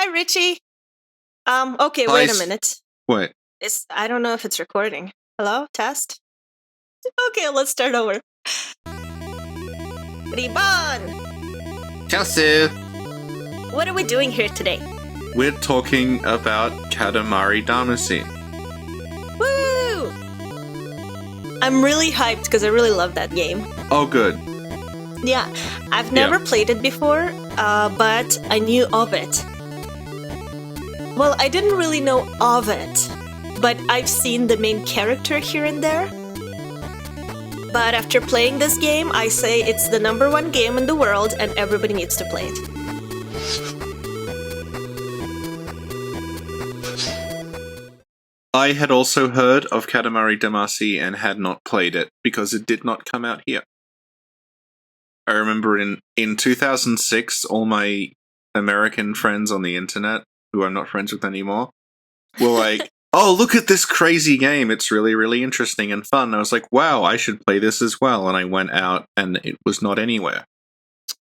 Hi, Richie. Okay, Hi, wait a minute. What? I don't know if it's recording. Hello? Test? Okay, let's start over. Ribbon! Chelsea! What are we doing here today? We're talking about Katamari Damacy. Woo! I'm really hyped because I really love that game. Oh, good. Yeah, I've never played it before, but I knew of it. Well, I didn't really know of it, but I've seen the main character here and there. But after playing this game, I say it's the #1 game in the world and everybody needs to play it. I had also heard of Katamari Damacy and had not played it because it did not come out here. I remember in 2006, all my American friends on the internet, who I'm not friends with anymore, were like, oh, look at this crazy game. It's really, really interesting and fun. I was like, wow, I should play this as well. And I went out and it was not anywhere.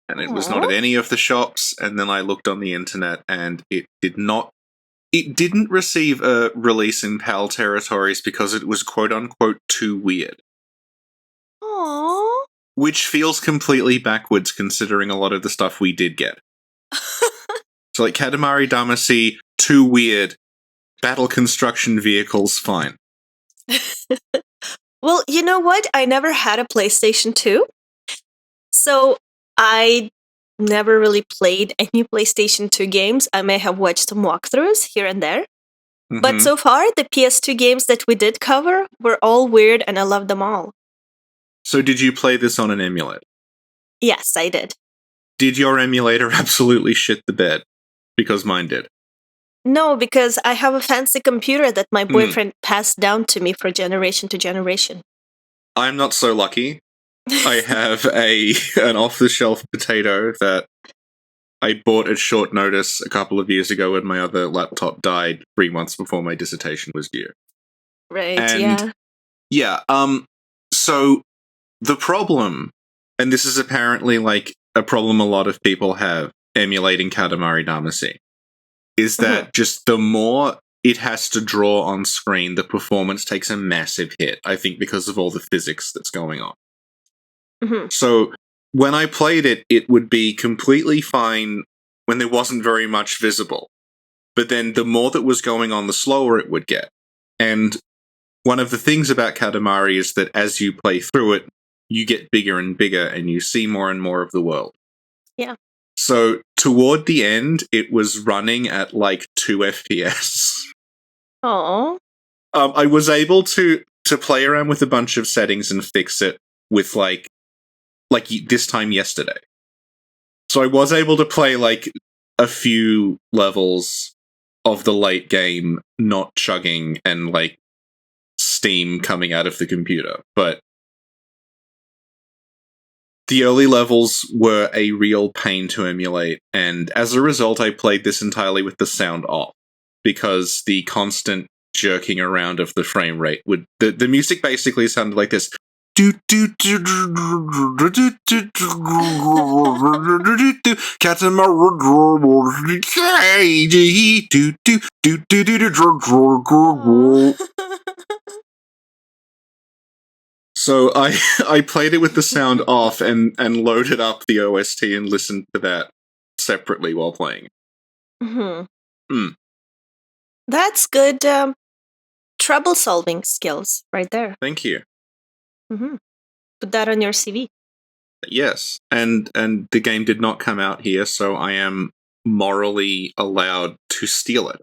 And it was not at any of the shops. And then I looked on the internet and it didn't receive a release in PAL territories because it was quote unquote too weird. Aww. Which feels completely backwards considering a lot of the stuff we did get. So like Katamari Damacy, too weird. Battle construction vehicles, fine. Well, you know what? I never had a PlayStation 2. So I never really played any PlayStation 2 games. I may have watched some walkthroughs here and there. Mm-hmm. But so far, the PS2 games that we did cover were all weird and I loved them all. So did you play this on an emulator? Yes, I did. Did your emulator absolutely shit the bed? Because mine did. No, because I have a fancy computer that my boyfriend passed down to me for generation to generation. I'm not so lucky. I have an off-the-shelf potato that I bought at short notice a couple of years ago when my other laptop died 3 months before my dissertation was due. Right, and yeah. So the problem, and this is apparently like a problem a lot of people have emulating Katamari Damacy, is that just the more it has to draw on screen, the performance takes a massive hit, I think because of all the physics that's going on. So when I played it, it would be completely fine when there wasn't very much visible. But then the more that was going on, the slower it would get. And one of the things about Katamari is that as you play through it, you get bigger and bigger and you see more and more of the world. Yeah. So toward the end, it was running at like 2 FPS. Aww. I was able to play around with a bunch of settings and fix it with like this time yesterday. So I was able to play like a few levels of the late game, not chugging and like steam coming out of the computer, but the early levels were a real pain to emulate, and as a result, I played this entirely with the sound off, because the constant jerking around of the frame rate would... The music basically sounded like this. So I played it with the sound off and loaded up the OST and listened to that separately while playing. That's good trouble-solving skills right there. Thank you. Put that on your CV. Yes, and the game did not come out here, so I am morally allowed to steal it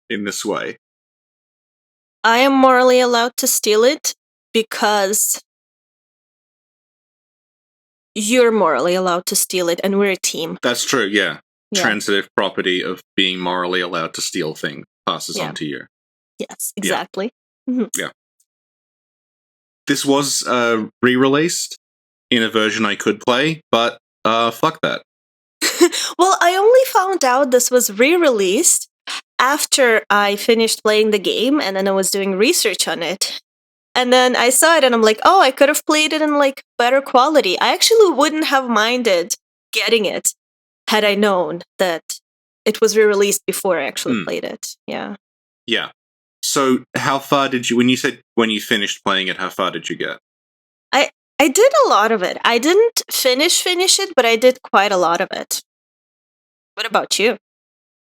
in this way. I am morally allowed to steal it because you're morally allowed to steal it, and we're a team. That's true, yeah. Transitive property of being morally allowed to steal things passes on to you. Yes, exactly. Yeah. This was re-released in a version I could play, but fuck that. Well, I only found out this was re-released after I finished playing the game, and then I was doing research on it. And then I saw it and I'm like, oh, I could have played it in like better quality. I actually wouldn't have minded getting it had I known that it was re-released before I actually played it. Yeah. Yeah. So how far did you, when you finished playing it, how far did you get? I did a lot of it. I didn't finish it, but I did quite a lot of it. What about you?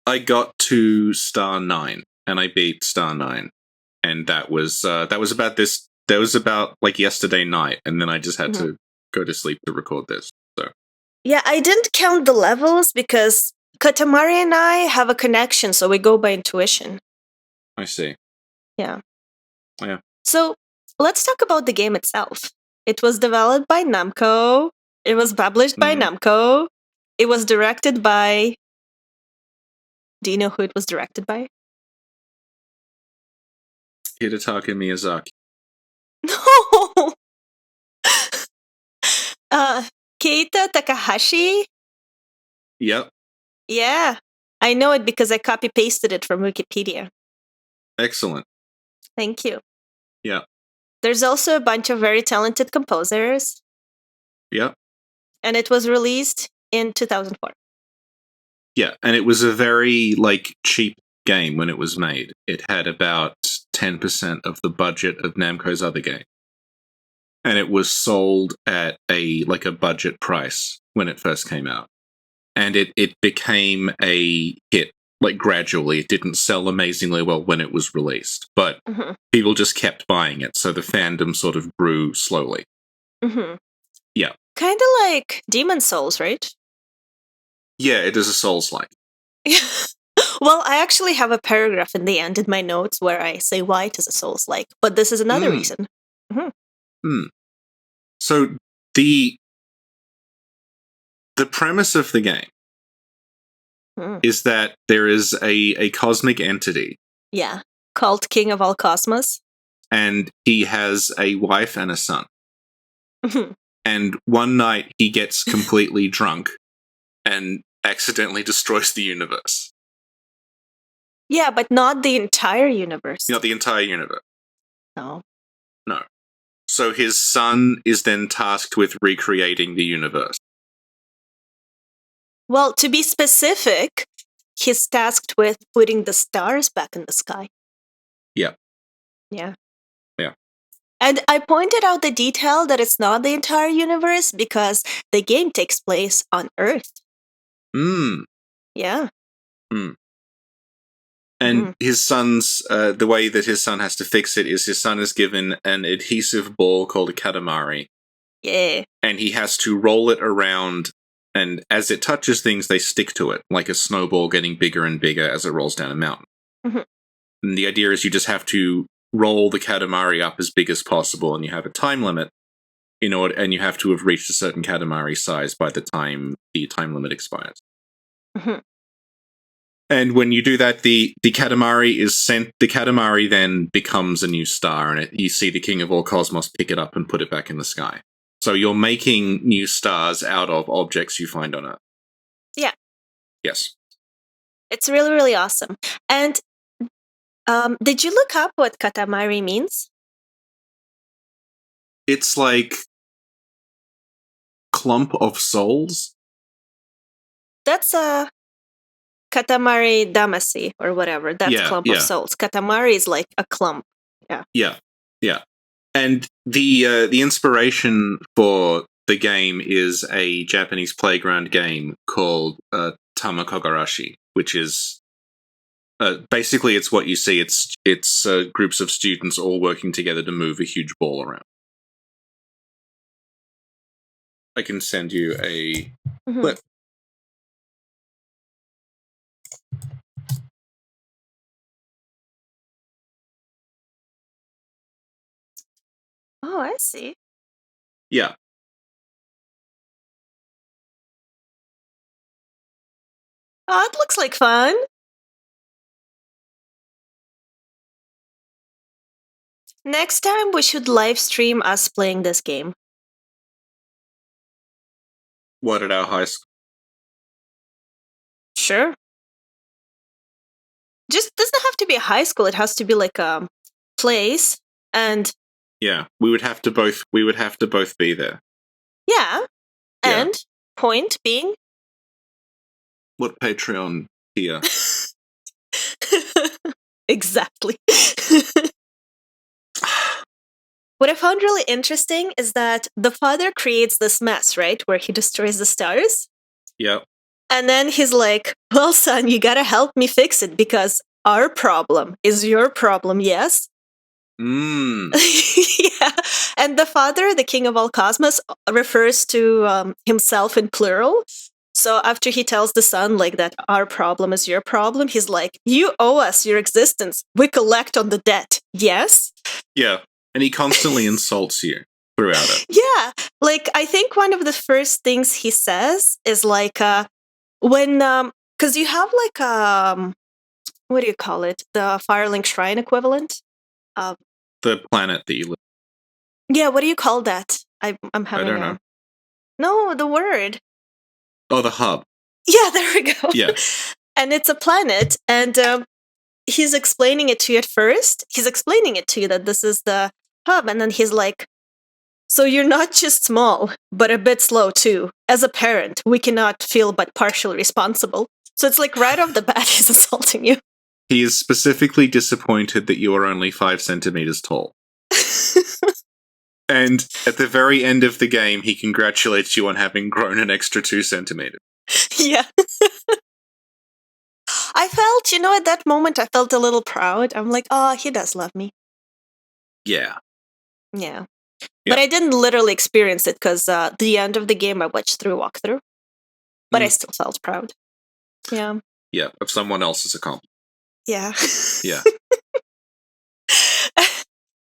I got to star 9, and I beat star 9, and that was about this. That was about like yesterday night, and then I just had to go to sleep to record this. So yeah, I didn't count the levels because Katamari and I have a connection, so we go by intuition. I see. Yeah. Yeah. So let's talk about the game itself. It was developed by Namco. It was published by Namco. It was directed by... Do you know who it was directed by? Hidetaka Miyazaki. No! Keita Takahashi? Yep. Yeah. I know it because I copy-pasted it from Wikipedia. Excellent. Thank you. Yeah. There's also a bunch of very talented composers. Yep. And it was released in 2004. Yeah, and it was a very cheap game when it was made. It had about 10% of the budget of Namco's other game. And it was sold at a budget price when it first came out. And it became a hit gradually. It didn't sell amazingly well when it was released, but people just kept buying it, so the fandom sort of grew slowly. Yeah. Kind of like Demon's Souls, right? Yeah, it is a Souls-like. Well, I actually have a paragraph in the end in my notes where I say why it is a Souls-like, but this is another reason. So the premise of the game is that there is a cosmic entity. Yeah, called King of All Cosmos. And he has a wife and a son. And one night he gets completely drunk and accidentally destroys the universe. Yeah, but not the entire universe. Not the entire universe. No. No. So his son is then tasked with recreating the universe. Well, to be specific, he's tasked with putting the stars back in the sky. Yeah. Yeah. Yeah. And I pointed out the detail that it's not the entire universe because the game takes place on Earth. Yeah. And his son's, the way that his son has to fix it is his son is given an adhesive ball called a Katamari. Yeah. And he has to roll it around, and as it touches things, they stick to it, like a snowball getting bigger and bigger as it rolls down a mountain. And the idea is you just have to roll the Katamari up as big as possible, and you have a time limit and you have to have reached a certain Katamari size by the time the time limit expires. And when you do that, the Katamari is sent. The Katamari then becomes a new star, and you see the King of All Cosmos pick it up and put it back in the sky. So you're making new stars out of objects you find on Earth. Yeah. Yes. It's really, really awesome. And did you look up what Katamari means? It's like clump of souls. That's a Katamari Damacy or whatever. That's clump of souls. Katamari is like a clump. Yeah. Yeah. Yeah. And the inspiration for the game is a Japanese playground game called Tamakogarashi, which is basically it's what you see. It's groups of students all working together to move a huge ball around. I can send you a clip. Oh, I see. Yeah. Oh, it looks like fun. Next time we should live stream us playing this game. What at our high school? Sure. Just doesn't have to be a high school. It has to be like a place, and yeah, we would have to both be there. Yeah. And point being, what Patreon here. Exactly. What I found really interesting is that the father creates this mess, right? Where he destroys the stars. Yep. And then he's like, well, son, you gotta help me fix it because our problem is your problem, yes? Yeah. And the father, the king of all cosmos, refers to himself in plural. So after he tells the son, like, that our problem is your problem, he's like, you owe us your existence. We collect on the debt. Yes? Yeah. And he constantly insults you throughout it. Yeah. Like, I think one of the first things he says is like, when, because you have like, what do you call it? The Firelink Shrine equivalent? The planet that you live. Yeah, what do you call that? I'm having I don't know. No, the word. Oh, the hub. Yeah, there we go. Yeah. And it's a planet, and he's explaining it to you at first. He's explaining it to you that this is the hub, and then he's like, so you're not just small, but a bit slow too. As a parent, we cannot feel but partially responsible. So it's like right off the bat, he's insulting you. He is specifically disappointed that you are only 5 centimeters tall. And at the very end of the game, he congratulates you on having grown an extra 2 centimeters. Yeah. I felt, at that moment, I felt a little proud. I'm like, oh, he does love me. Yeah. Yeah. But I didn't literally experience it because the end of the game I watched through a walkthrough. But I still felt proud. Yeah. Yeah, of someone else's accomplishment. Yeah. Yeah.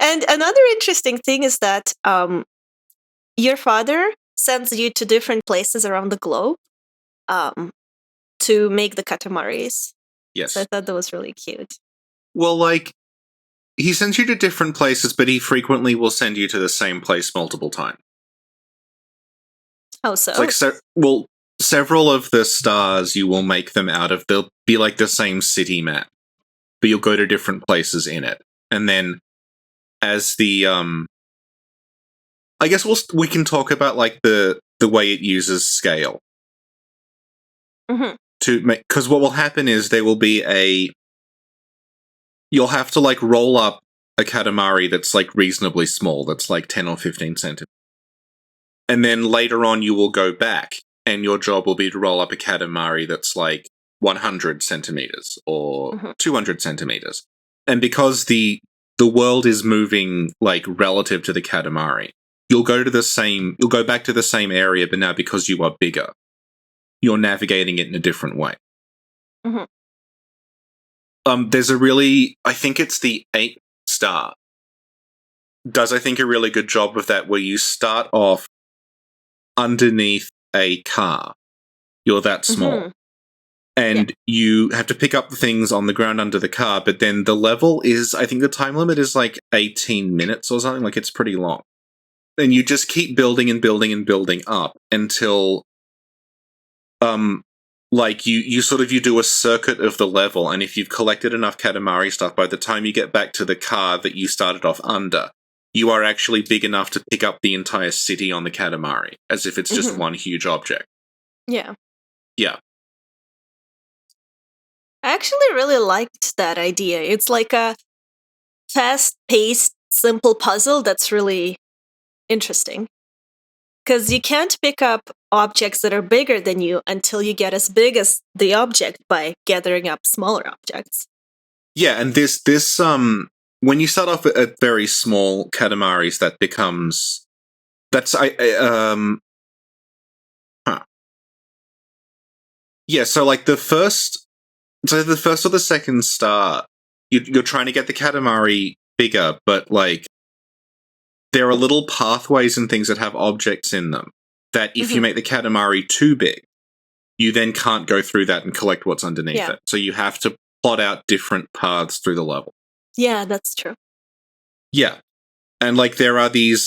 And another interesting thing is that your father sends you to different places around the globe to make the Katamaris. Yes. So I thought that was really cute. Well, like, he sends you to different places, but he frequently will send you to the same place multiple times. How so? It's like, several of the stars you will make them out of, they'll be like the same city map, but you'll go to different places in it. And then as the, I guess we can talk about, like, the way it uses scale. Mm-hmm. To make, because what will happen is there will be you'll have to, like, roll up a Katamari that's, like, reasonably small, that's, like, 10 or 15 centimeters. And then later on you will go back, and your job will be to roll up a Katamari that's, like, 100 centimeters or 200 centimeters. And because the world is moving, like, relative to the Katamari, you'll go back to the same area, but now because you are bigger, you're navigating it in a different way. Mm-hmm. There's I think it's the 8th star, does, I think, a really good job of that, where you start off underneath a car. You're that small. Mm-hmm. And you have to pick up the things on the ground under the car, but then the level is, I think the time limit is like 18 minutes or something, like it's pretty long. And you just keep building and building and building up until like you do a circuit of the level, and if you've collected enough Katamari stuff, by the time you get back to the car that you started off under, you are actually big enough to pick up the entire city on the Katamari, as if it's just one huge object. Yeah. Yeah. I actually really liked that idea. It's like a fast-paced, simple puzzle that's really interesting. Because you can't pick up objects that are bigger than you until you get as big as the object by gathering up smaller objects. Yeah, and this when you start off at very small Katamaris, that becomes yeah. So like the first or the second star, you're trying to get the Katamari bigger, but like there are little pathways and things that have objects in them that if you make the Katamari too big, you then can't go through that and collect what's underneath it. So you have to plot out different paths through the level. Yeah, that's true. Yeah. And like there are these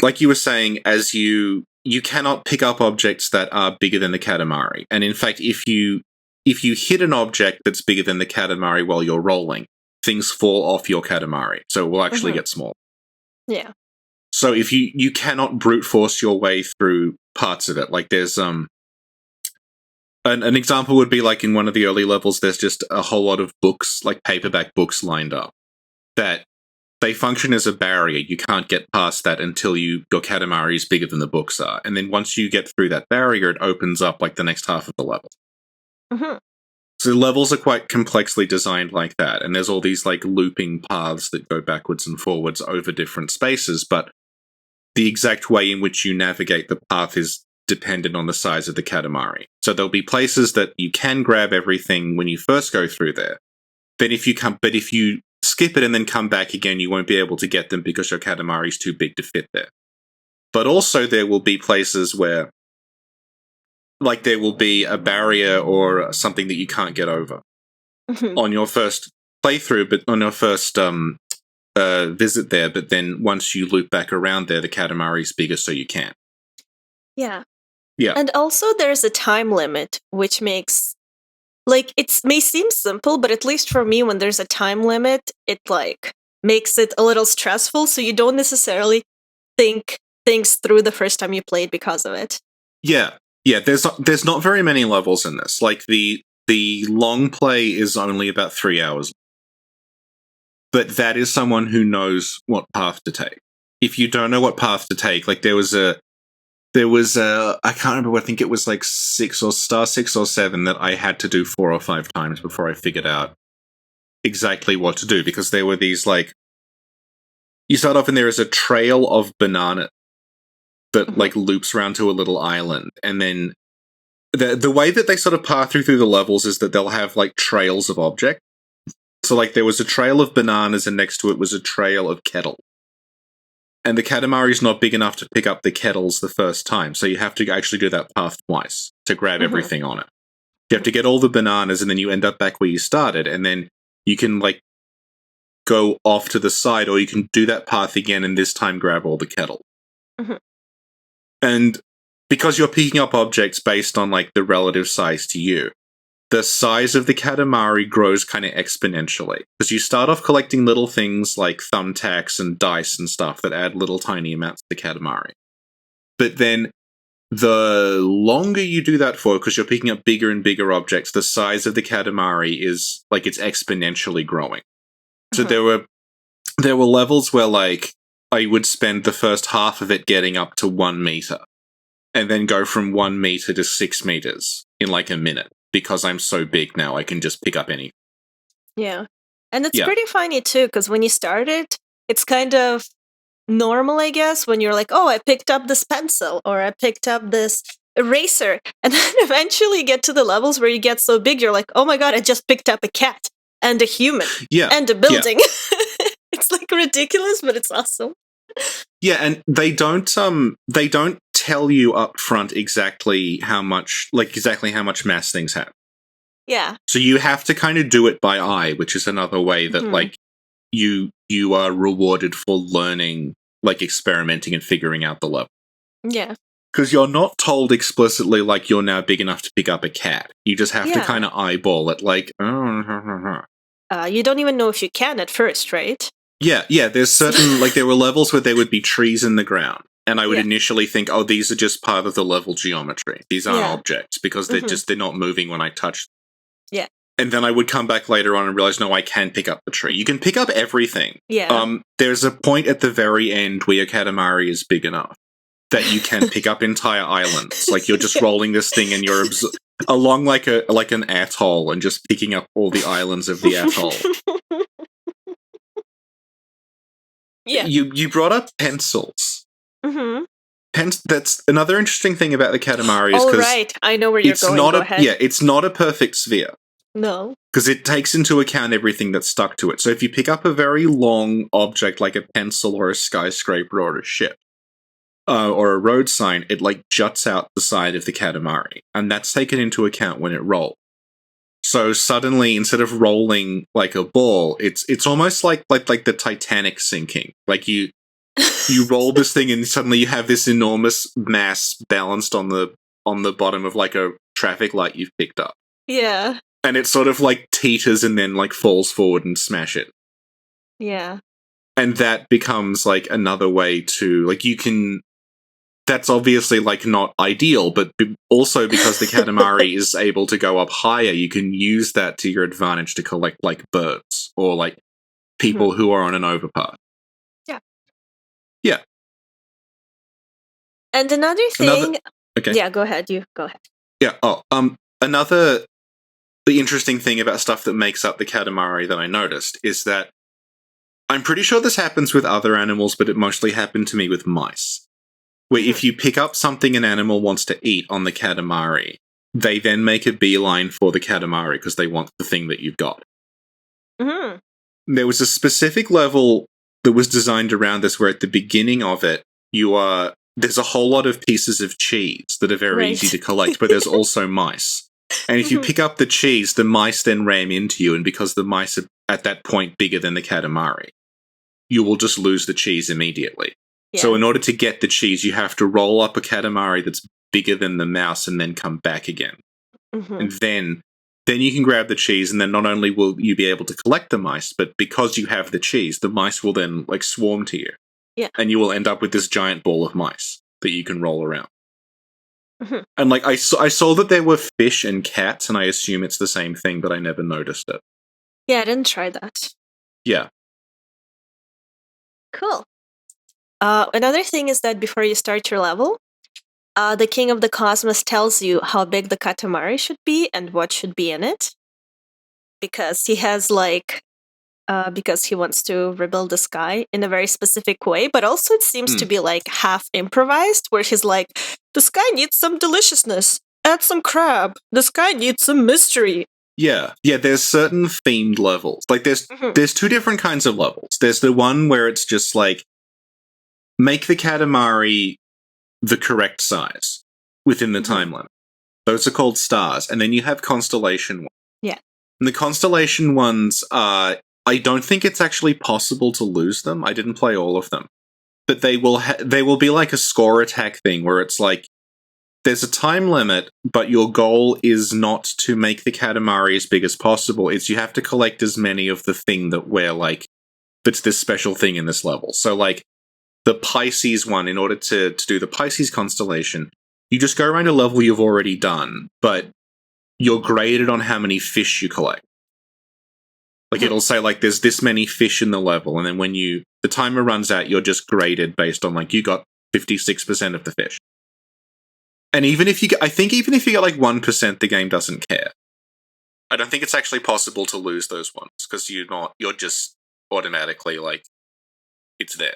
like you were saying, as you cannot pick up objects that are bigger than the Katamari. And in fact, if you hit an object that's bigger than the Katamari while you're rolling, things fall off your Katamari. So it will actually get small. Yeah. So if you cannot brute force your way through parts of it, like there's an example would be like in one of the early levels, there's just a whole lot of books, like paperback books lined up, that they function as a barrier. You can't get past that until your Katamari is bigger than the books are. And then once you get through that barrier, it opens up like the next half of the level. Mm-hmm. So levels are quite complexly designed like that. And there's all these like looping paths that go backwards and forwards over different spaces. But the exact way in which you navigate the path is dependent on the size of the Katamari. So there'll be places that you can grab everything when you first go through there. Then if you skip it and then come back again, you won't be able to get them because your Katamari is too big to fit there. But also there will be places where, like, there will be a barrier or something that you can't get over on your first playthrough, but on your first visit there. But then once you loop back around there, the Katamari is bigger, so you can. Yeah. Yeah. And also there's a time limit, which makes, like, it may seem simple, but at least for me, when there's a time limit, it, like, makes it a little stressful, so you don't necessarily think things through the first time you played because of it. Yeah. Yeah, there's not very many levels in this. Like, the long play is only about 3 hours. But that is someone who knows what path to take. If you don't know what path to take, like, there was a I can't remember, I think it was like 6 or 7 that I had to do 4 or 5 times before I figured out exactly what to do, because there were these, like, you start off and there is a trail of banana that like loops around to a little island, and then the way that they sort of path through the levels is that they'll have like trails of objects. So like there was a trail of bananas and next to it was a trail of kettle. And the Katamari's not big enough to pick up the kettles the first time, so you have to actually do that path twice to grab everything on it. You have to get all the bananas, and then you end up back where you started, and then you can, like, go off to the side, or you can do that path again and this time grab all the kettle. And because you're picking up objects based on, like, the relative size to you, the size of the Katamari grows kind of exponentially. Because you start off collecting little things like thumbtacks and dice and stuff that add little tiny amounts to the Katamari. But then the longer you do that for, because you're picking up bigger and bigger objects, the size of the Katamari is, like, it's exponentially growing. So there were levels where, like, I would spend the first half of it getting up to 1 meter, and then go from 1 meter to 6 meters in, like, a minute. Because I'm so big now, I can just pick up any. Yeah. And it's pretty funny, too, because when you start it, it's kind of normal, I guess, when you're like, oh, I picked up this pencil, or I picked up this eraser. And then eventually you get to the levels where you get so big, you're like, oh my god, I just picked up a cat, and a human, and a building. Yeah. It's, like, ridiculous, but it's awesome. Yeah, and they don't tell you up front exactly how much mass things have. Yeah. So you have to kind of do it by eye, which is another way that like you are rewarded for learning, like, experimenting and figuring out the level. Yeah. Because you're not told explicitly, like, you're now big enough to pick up a cat. You just have to kind of eyeball it, like, you don't even know if you can at first, right? Yeah, there's certain, like, there were levels where there would be trees in the ground. And I would initially think, oh, these are just part of the level geometry. These aren't objects, because they're not moving when I touch them. Yeah. And then I would come back later on and realize, no, I can pick up the tree. You can pick up everything. Yeah. There's a point at the very end where your Katamari is big enough that you can pick up entire islands. Like, you're just rolling this thing and you're along like an atoll and just picking up all the islands of the atoll. Yeah. You brought up pencils. That's another interesting thing about the Katamari is because I know where you're going. Go ahead. Yeah, it's not a perfect sphere. No. Because it takes into account everything that's stuck to it. So if you pick up a very long object like a pencil or a skyscraper or a ship, or a road sign, it, like, juts out the side of the Katamari. And that's taken into account when it rolls. So suddenly, instead of rolling like a ball, it's almost like the Titanic sinking. Like, you roll this thing and suddenly you have this enormous mass balanced on the bottom of, like, a traffic light you've picked up. Yeah. And it sort of, like, teeters and then, like, falls forward and smash it. Yeah. And that becomes, like, another way to, like, that's obviously like not ideal, but also because the Katamari is able to go up higher, you can use that to your advantage to collect like birds or like people who are on an overpass. Yeah. Yeah. And another thing... Okay. Yeah, go ahead. You go ahead. Yeah. The interesting thing about stuff that makes up the Katamari that I noticed is that I'm pretty sure this happens with other animals, but it mostly happened to me with mice. Where if you pick up something an animal wants to eat on the Katamari, they then make a beeline for the Katamari because they want the thing that you've got. Mm-hmm. There was a specific level that was designed around this where at the beginning of it, there's a whole lot of pieces of cheese that are very easy to collect, but there's also mice. And if you pick up the cheese, the mice then ram into you, and because the mice are at that point bigger than the Katamari, you will just lose the cheese immediately. Yeah. So in order to get the cheese, you have to roll up a Katamari that's bigger than the mouse and then come back again. And then you can grab the cheese, and then not only will you be able to collect the mice, but because you have the cheese, the mice will then like swarm to you. Yeah. And you will end up with this giant ball of mice that you can roll around. And like I saw that there were fish and cats, and I assume it's the same thing, but I never noticed it. Yeah, I didn't try that. Yeah. Cool. Another thing is that before you start your level, the King of the Cosmos tells you how big the Katamari should be and what should be in it. Because he has because he wants to rebuild the sky in a very specific way, but also it seems to be like half improvised, where he's like, the sky needs some deliciousness, add some crab, the sky needs some mystery. Yeah, there's certain themed levels. Like there's two different kinds of levels. There's the one where it's just like, make the Katamari the correct size within the time limit. Those are called stars. And then you have constellation ones. Yeah. And the constellation ones are, I don't think it's actually possible to lose them. I didn't play all of them. But they will be like a score attack thing where it's like, there's a time limit, but your goal is not to make the Katamari as big as possible. It's you have to collect as many of the thing that's this special thing in this level. So like the Pisces one, in order to do the Pisces constellation, you just go around a level you've already done, but you're graded on how many fish you collect. Like it'll say like there's this many fish in the level, and then when the timer runs out, you're just graded based on like you got 56% of the fish. And even if you get like 1%, the game doesn't care. I don't think it's actually possible to lose those ones because you're just automatically like it's there.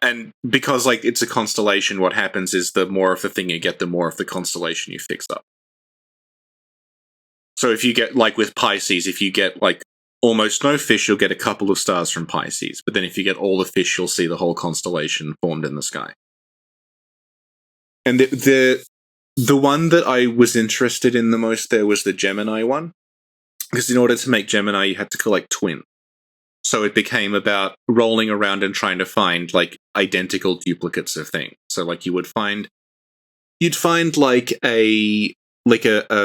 And because like it's a constellation, what happens is the more of the thing you get, the more of the constellation you fixed up. So if you get like with Pisces, if you get like almost no fish, you'll get a couple of stars from Pisces. But then if you get all the fish, you'll see the whole constellation formed in the sky. And the one that I was interested in the most there was the Gemini one. Because in order to make Gemini, you had to collect twins. So it became about rolling around and trying to find like identical duplicates of things. So like you'd find like a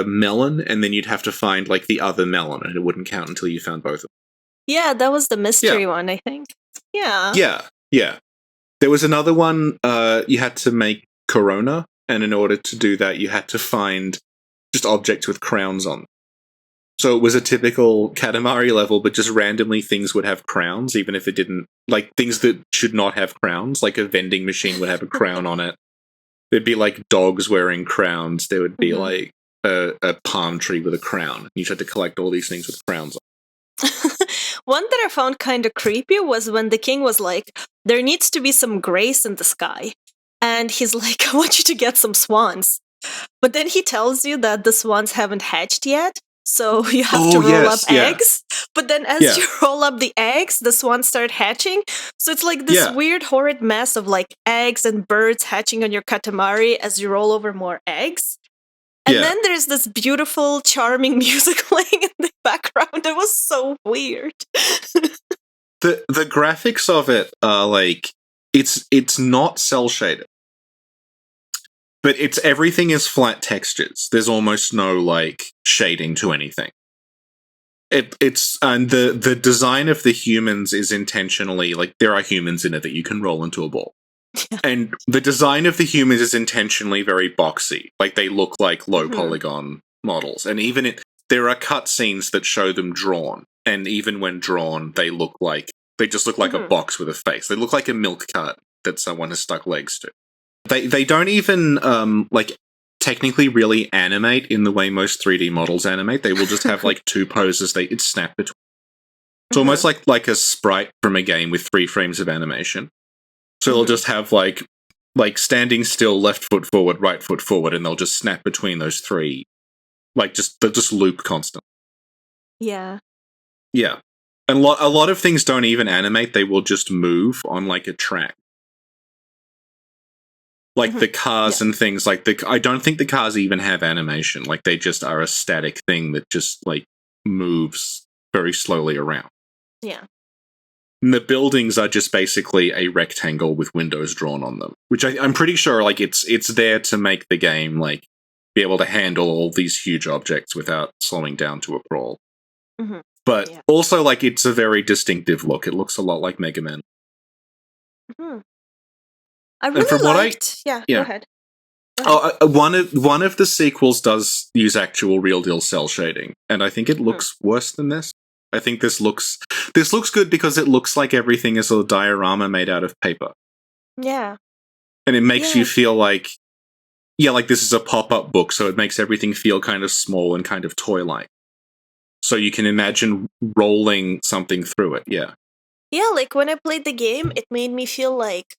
melon, and then you'd have to find like the other melon, and it wouldn't count until you found both of them. Yeah, that was the mystery one, I think. Yeah. Yeah. There was another one you had to make Corona, and in order to do that, you had to find just objects with crowns on them. So it was a typical Katamari level, but just randomly things would have crowns, even if it didn't, like things that should not have crowns, like a vending machine would have a crown on it. There'd be like dogs wearing crowns. There would be like a palm tree with a crown. You had to collect all these things with crowns on. One that I found kind of creepy was when the king was like, there needs to be some grace in the sky. And he's like, I want you to get some swans. But then he tells you that the swans haven't hatched yet. So you have to roll up eggs. But then as you roll up the eggs, the swans start hatching. So it's like this weird, horrid mess of like eggs and birds hatching on your Katamari as you roll over more eggs. And then there's this beautiful, charming music playing in the background. It was so weird. The graphics of it are like, it's not cel shaded. But everything is flat textures. There's almost no like shading to anything. And the design of the humans is intentionally like there are humans in it that you can roll into a ball. And the design of the humans is intentionally very boxy. Like, they look like low polygon models. And even there are cutscenes that show them drawn. And even when drawn, they just look like a box with a face. They look like a milk cart that someone has stuck legs to. They don't even, technically really animate in the way most 3D models animate. They will just have, two poses it's snap between. It's almost like a sprite from a game with 3 frames of animation. So they'll just have, standing still, left foot forward, right foot forward, and they'll just snap between those 3. They'll just loop constantly. Yeah. Yeah. And a lot of things don't even animate. They will just move on, a track. The cars and things, I don't think the cars even have animation. They just are a static thing that just, moves very slowly around. Yeah. And the buildings are just basically a rectangle with windows drawn on them, which I'm pretty sure, it's there to make the game, be able to handle all these huge objects without slowing down to a crawl. But also, it's a very distinctive look. It looks a lot like Mega Man. I really liked... Go ahead. One of the sequels does use actual real deal cell shading, and I think it looks worse than this. I think this looks good because it looks like everything is a diorama made out of paper. Yeah. And it makes you feel this is a pop-up book, so it makes everything feel kind of small and kind of toy-like. So you can imagine rolling something through it, yeah. Yeah, when I played the game, it made me feel like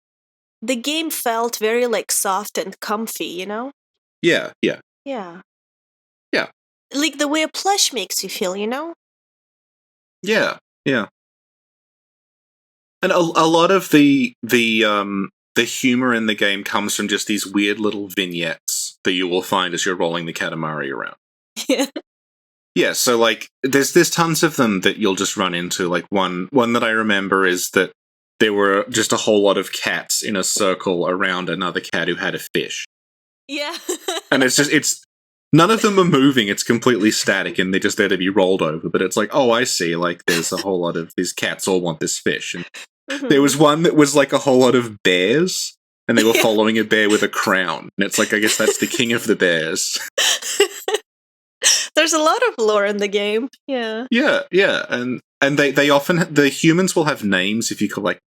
the game felt very, soft and comfy, you know? Yeah, yeah. Yeah. Yeah. The way a plush makes you feel, you know? Yeah, yeah. And a lot of the humor in the game comes from just these weird little vignettes that you will find as you're rolling the Katamari around. Yeah. Yeah, so there's tons of them that you'll just run into. One that I remember is that there were just a whole lot of cats in a circle around another cat who had a fish. Yeah. And it's none of them are moving, it's completely static, and they're just there to be rolled over. But it's oh, I see, there's a whole lot of these cats all want this fish. And there was one that was a whole lot of bears, and they were following a bear with a crown. And it's I guess that's the king of the bears. There's a lot of lore in the game, yeah. Yeah, yeah, and they often, the humans will have names if you collect.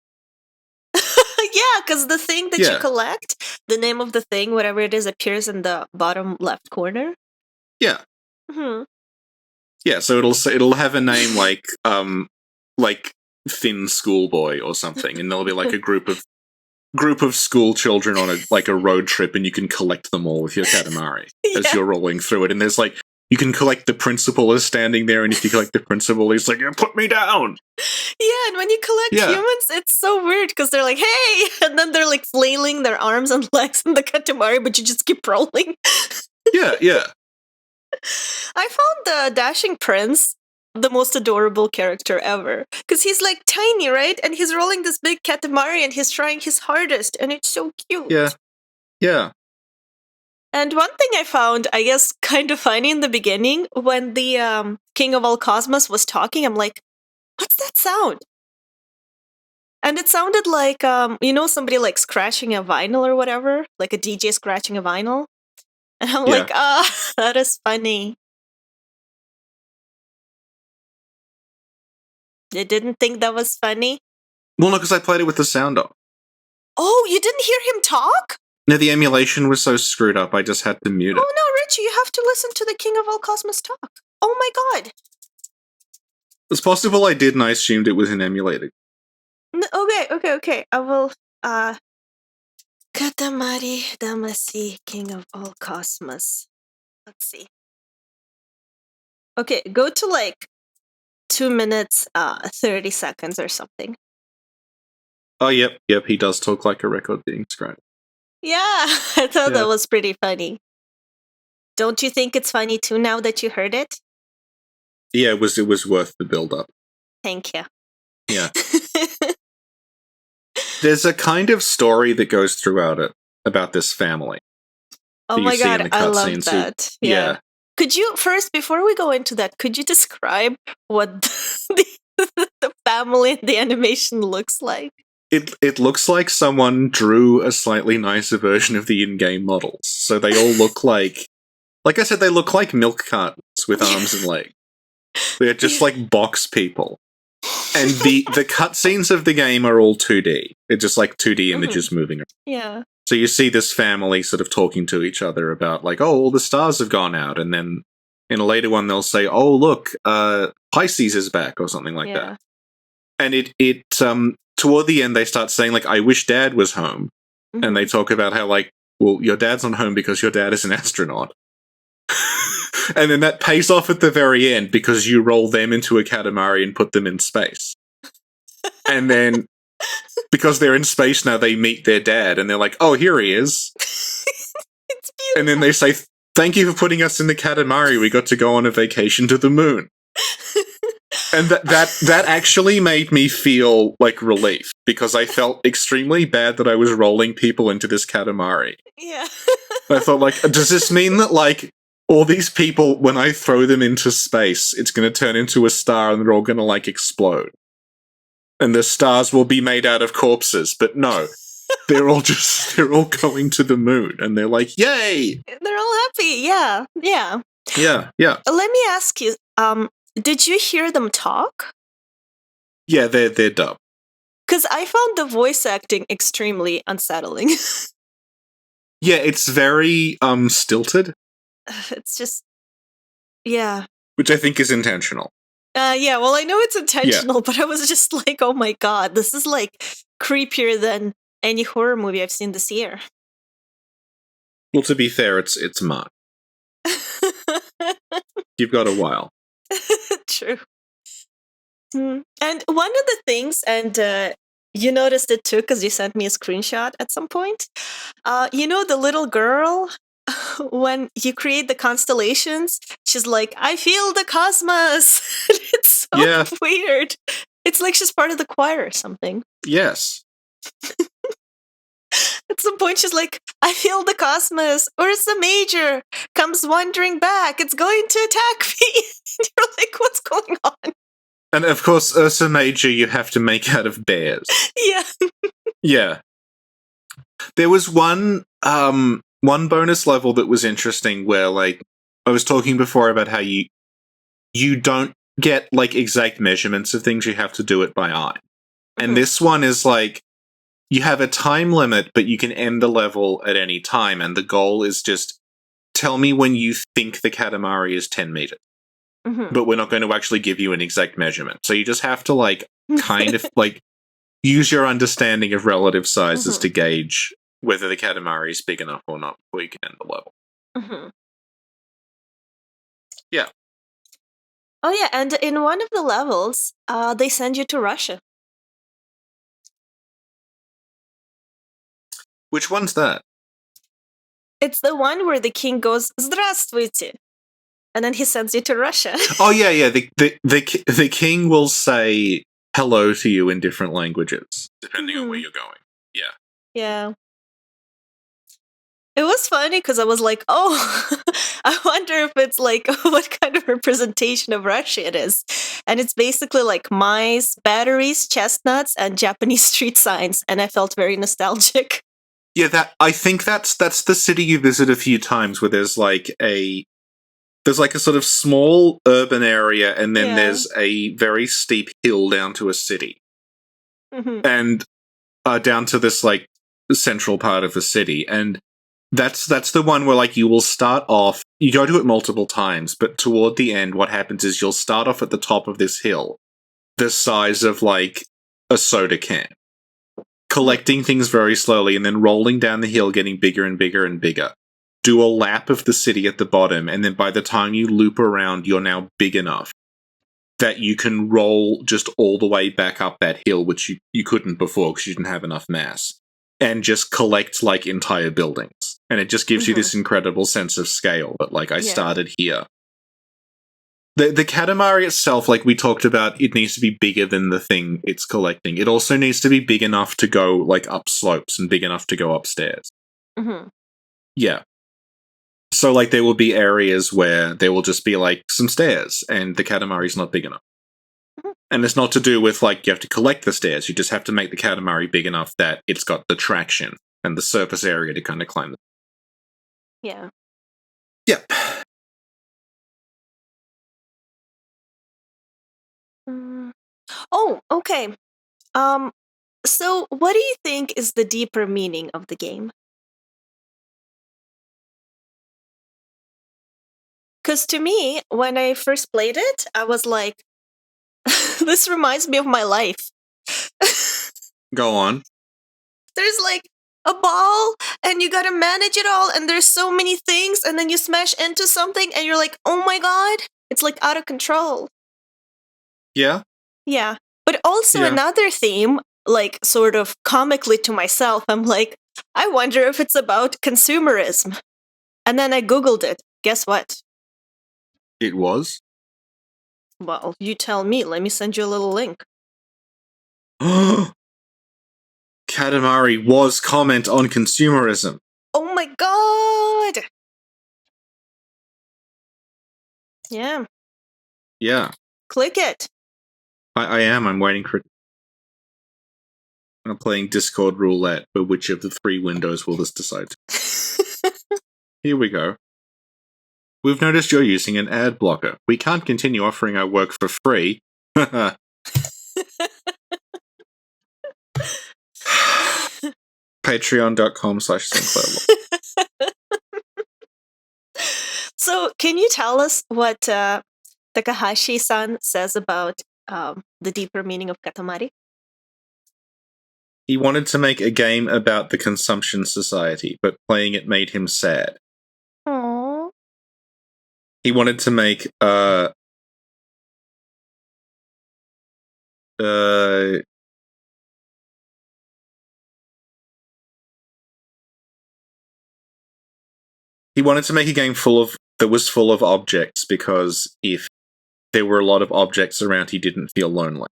Yeah, because the thing that you collect, the name of the thing, whatever it is, appears in the bottom left corner. Yeah. Yeah, so it'll have a name like Thin Schoolboy or something, and there'll be a group of school children on a road trip, and you can collect them all with your Katamari as you're rolling through it. And there's you can collect the principal is standing there, and if you collect the principal, he's yeah, put me down. Yeah, and when you collect humans, it's so weird because they're hey! And then they're flailing their arms and legs in the Katamari, but you just keep rolling. Yeah, yeah. I found the Dashing Prince the most adorable character ever. Because he's tiny, right? And he's rolling this big Katamari and he's trying his hardest, and it's so cute. Yeah. Yeah. And one thing I found, I guess, kind of funny in the beginning, when the King of All Cosmos was talking, I'm what's that sound? And it sounded like, somebody scratching a vinyl or whatever, like a DJ scratching a vinyl. And I'm that is funny. You didn't think that was funny? Well, no, because I played it with the sound off. Oh, you didn't hear him talk? No, the emulation was so screwed up, I just had to mute it. Oh no, Richie, you have to listen to the King of All Cosmos talk. Oh my god. It's possible I did, and I assumed it was in emulated. Okay. I will, Katamari Damacy, King of All Cosmos. Let's see. Okay, go to 2 minutes, 30 seconds or something. Oh, yep, he does talk like a record being scratched. Yeah, I thought that was pretty funny. Don't you think it's funny too now that you heard it? Yeah, it was worth the build-up. Thank you. Yeah. There's a kind of story that goes throughout it about this family. Oh my god, I love that. Yeah. Could you, first, before we go into that, could you describe what the family and the animation looks like? It looks like someone drew a slightly nicer version of the in-game models. So they all look like I said, they look like milk cartons with arms and legs. They're just like box people. And the cutscenes of the game are all 2D. It's just like 2D images moving around. Yeah. So you see this family sort of talking to each other about like, oh, all the stars have gone out. And then in a later one, they'll say, oh, look, Pisces is back or something like that. And it toward the end, they start saying like, I wish Dad was home. And they talk about how like, well, your dad's not home because your dad is an astronaut. And then that pays off at the very end because you roll them into a Katamari and put them in space. And then, because they're in space now, they meet their dad and they're like, oh, here he is. It's beautiful. And then they say, thank you for putting us in the Katamari. We got to go on a vacation to the moon. And that actually made me feel like relief because I felt extremely bad that I was rolling people into this Katamari. Yeah. I thought like, does this mean that like, all these people, when I throw them into space, it's going to turn into a star and they're all going to, like, explode. And the stars will be made out of corpses. But no, they're all going to the moon. And they're like, yay! They're all happy. Yeah. Yeah. Yeah, yeah. Let me ask you, did you hear them talk? Yeah, they're dumb. Because I found the voice acting extremely unsettling. Yeah, it's very, stilted. It's just, yeah. Which I think is intentional. Yeah, well, I know it's intentional, but I was just like, oh my god, this is like creepier than any horror movie I've seen this year. Well, to be fair, it's March. You've got a while. True. And one of the things, and you noticed it too because you sent me a screenshot at some point. You know the little girl? When you create the constellations, she's like, I feel the cosmos. It's so weird. It's like she's part of the choir or something. Yes. At some point, she's like, I feel the cosmos. Ursa Major comes wandering back. It's going to attack me. You're like, what's going on? And of course, Ursa Major you have to make out of bears. Yeah. Yeah. There was one bonus level that was interesting where, like, I was talking before about how you don't get, like, exact measurements of things, you have to do it by eye. And this one is, like, you have a time limit, but you can end the level at any time, and the goal is just, tell me when you think the Katamari is 10 meters. But we're not going to actually give you an exact measurement. So you just have to, like, kind of, like, use your understanding of relative sizes to gauge whether the Katamari is big enough or not before you can end the level. Yeah. Oh yeah, and in one of the levels, they send you to Russia. Which one's that? It's the one where the king goes, "Здравствуйте," and then he sends you to Russia. Oh yeah, yeah. The king will say hello to you in different languages depending on where you're going. Yeah. Yeah. It was funny because I was like, oh, I wonder if it's like what kind of representation of Russia it is. And it's basically like mice, batteries, chestnuts, and Japanese street signs. And I felt very nostalgic. Yeah, I think that's the city you visit a few times where there's like a sort of small urban area and then there's a very steep hill down to a city. And down to this like central part of the city. And that's the one where, like, you will start off, you go to it multiple times, but toward the end, what happens is you'll start off at the top of this hill, the size of, like, a soda can, collecting things very slowly, and then rolling down the hill, getting bigger and bigger and bigger. Do a lap of the city at the bottom, and then by the time you loop around, you're now big enough that you can roll just all the way back up that hill, which you couldn't before because you didn't have enough mass, and just collect, like, entire buildings. And it just gives you this incredible sense of scale that, like, I started here. The Katamari itself, like we talked about, it needs to be bigger than the thing it's collecting. It also needs to be big enough to go, like, up slopes and big enough to go upstairs. Yeah. So, like, there will be areas where there will just be, like, some stairs, and the Katamari's not big enough. And it's not to do with, like, you have to collect the stairs. You just have to make the Katamari big enough that it's got the traction and the surface area to kind of climb. Yeah. Yep. Oh, okay. So what do you think is the deeper meaning of the game? Because to me, when I first played it, I was like, this reminds me of my life. Go on. There's like a ball, and you gotta manage it all, and there's so many things, and then you smash into something, and you're like, oh my god, it's like out of control. Yeah? Yeah. But also another theme, like sort of comically to myself, I'm like, I wonder if it's about consumerism. And then I Googled it. Guess what? It was? Well, you tell me. Let me send you a little link. Katamari was comment on consumerism. Oh my god! Yeah. Yeah. Click it. I am. I'm waiting for it. I'm playing Discord roulette, but which of the three windows will this decide? Here we go. We've noticed you're using an ad blocker. We can't continue offering our work for free. Patreon.com/SinclairLore. So, can you tell us what Takahashi-san says about the deeper meaning of Katamari? He wanted to make a game about the consumption society, but playing it made him sad. Aww. He wanted to make he wanted to make a game that was full of objects, because if there were a lot of objects around, he didn't feel lonely.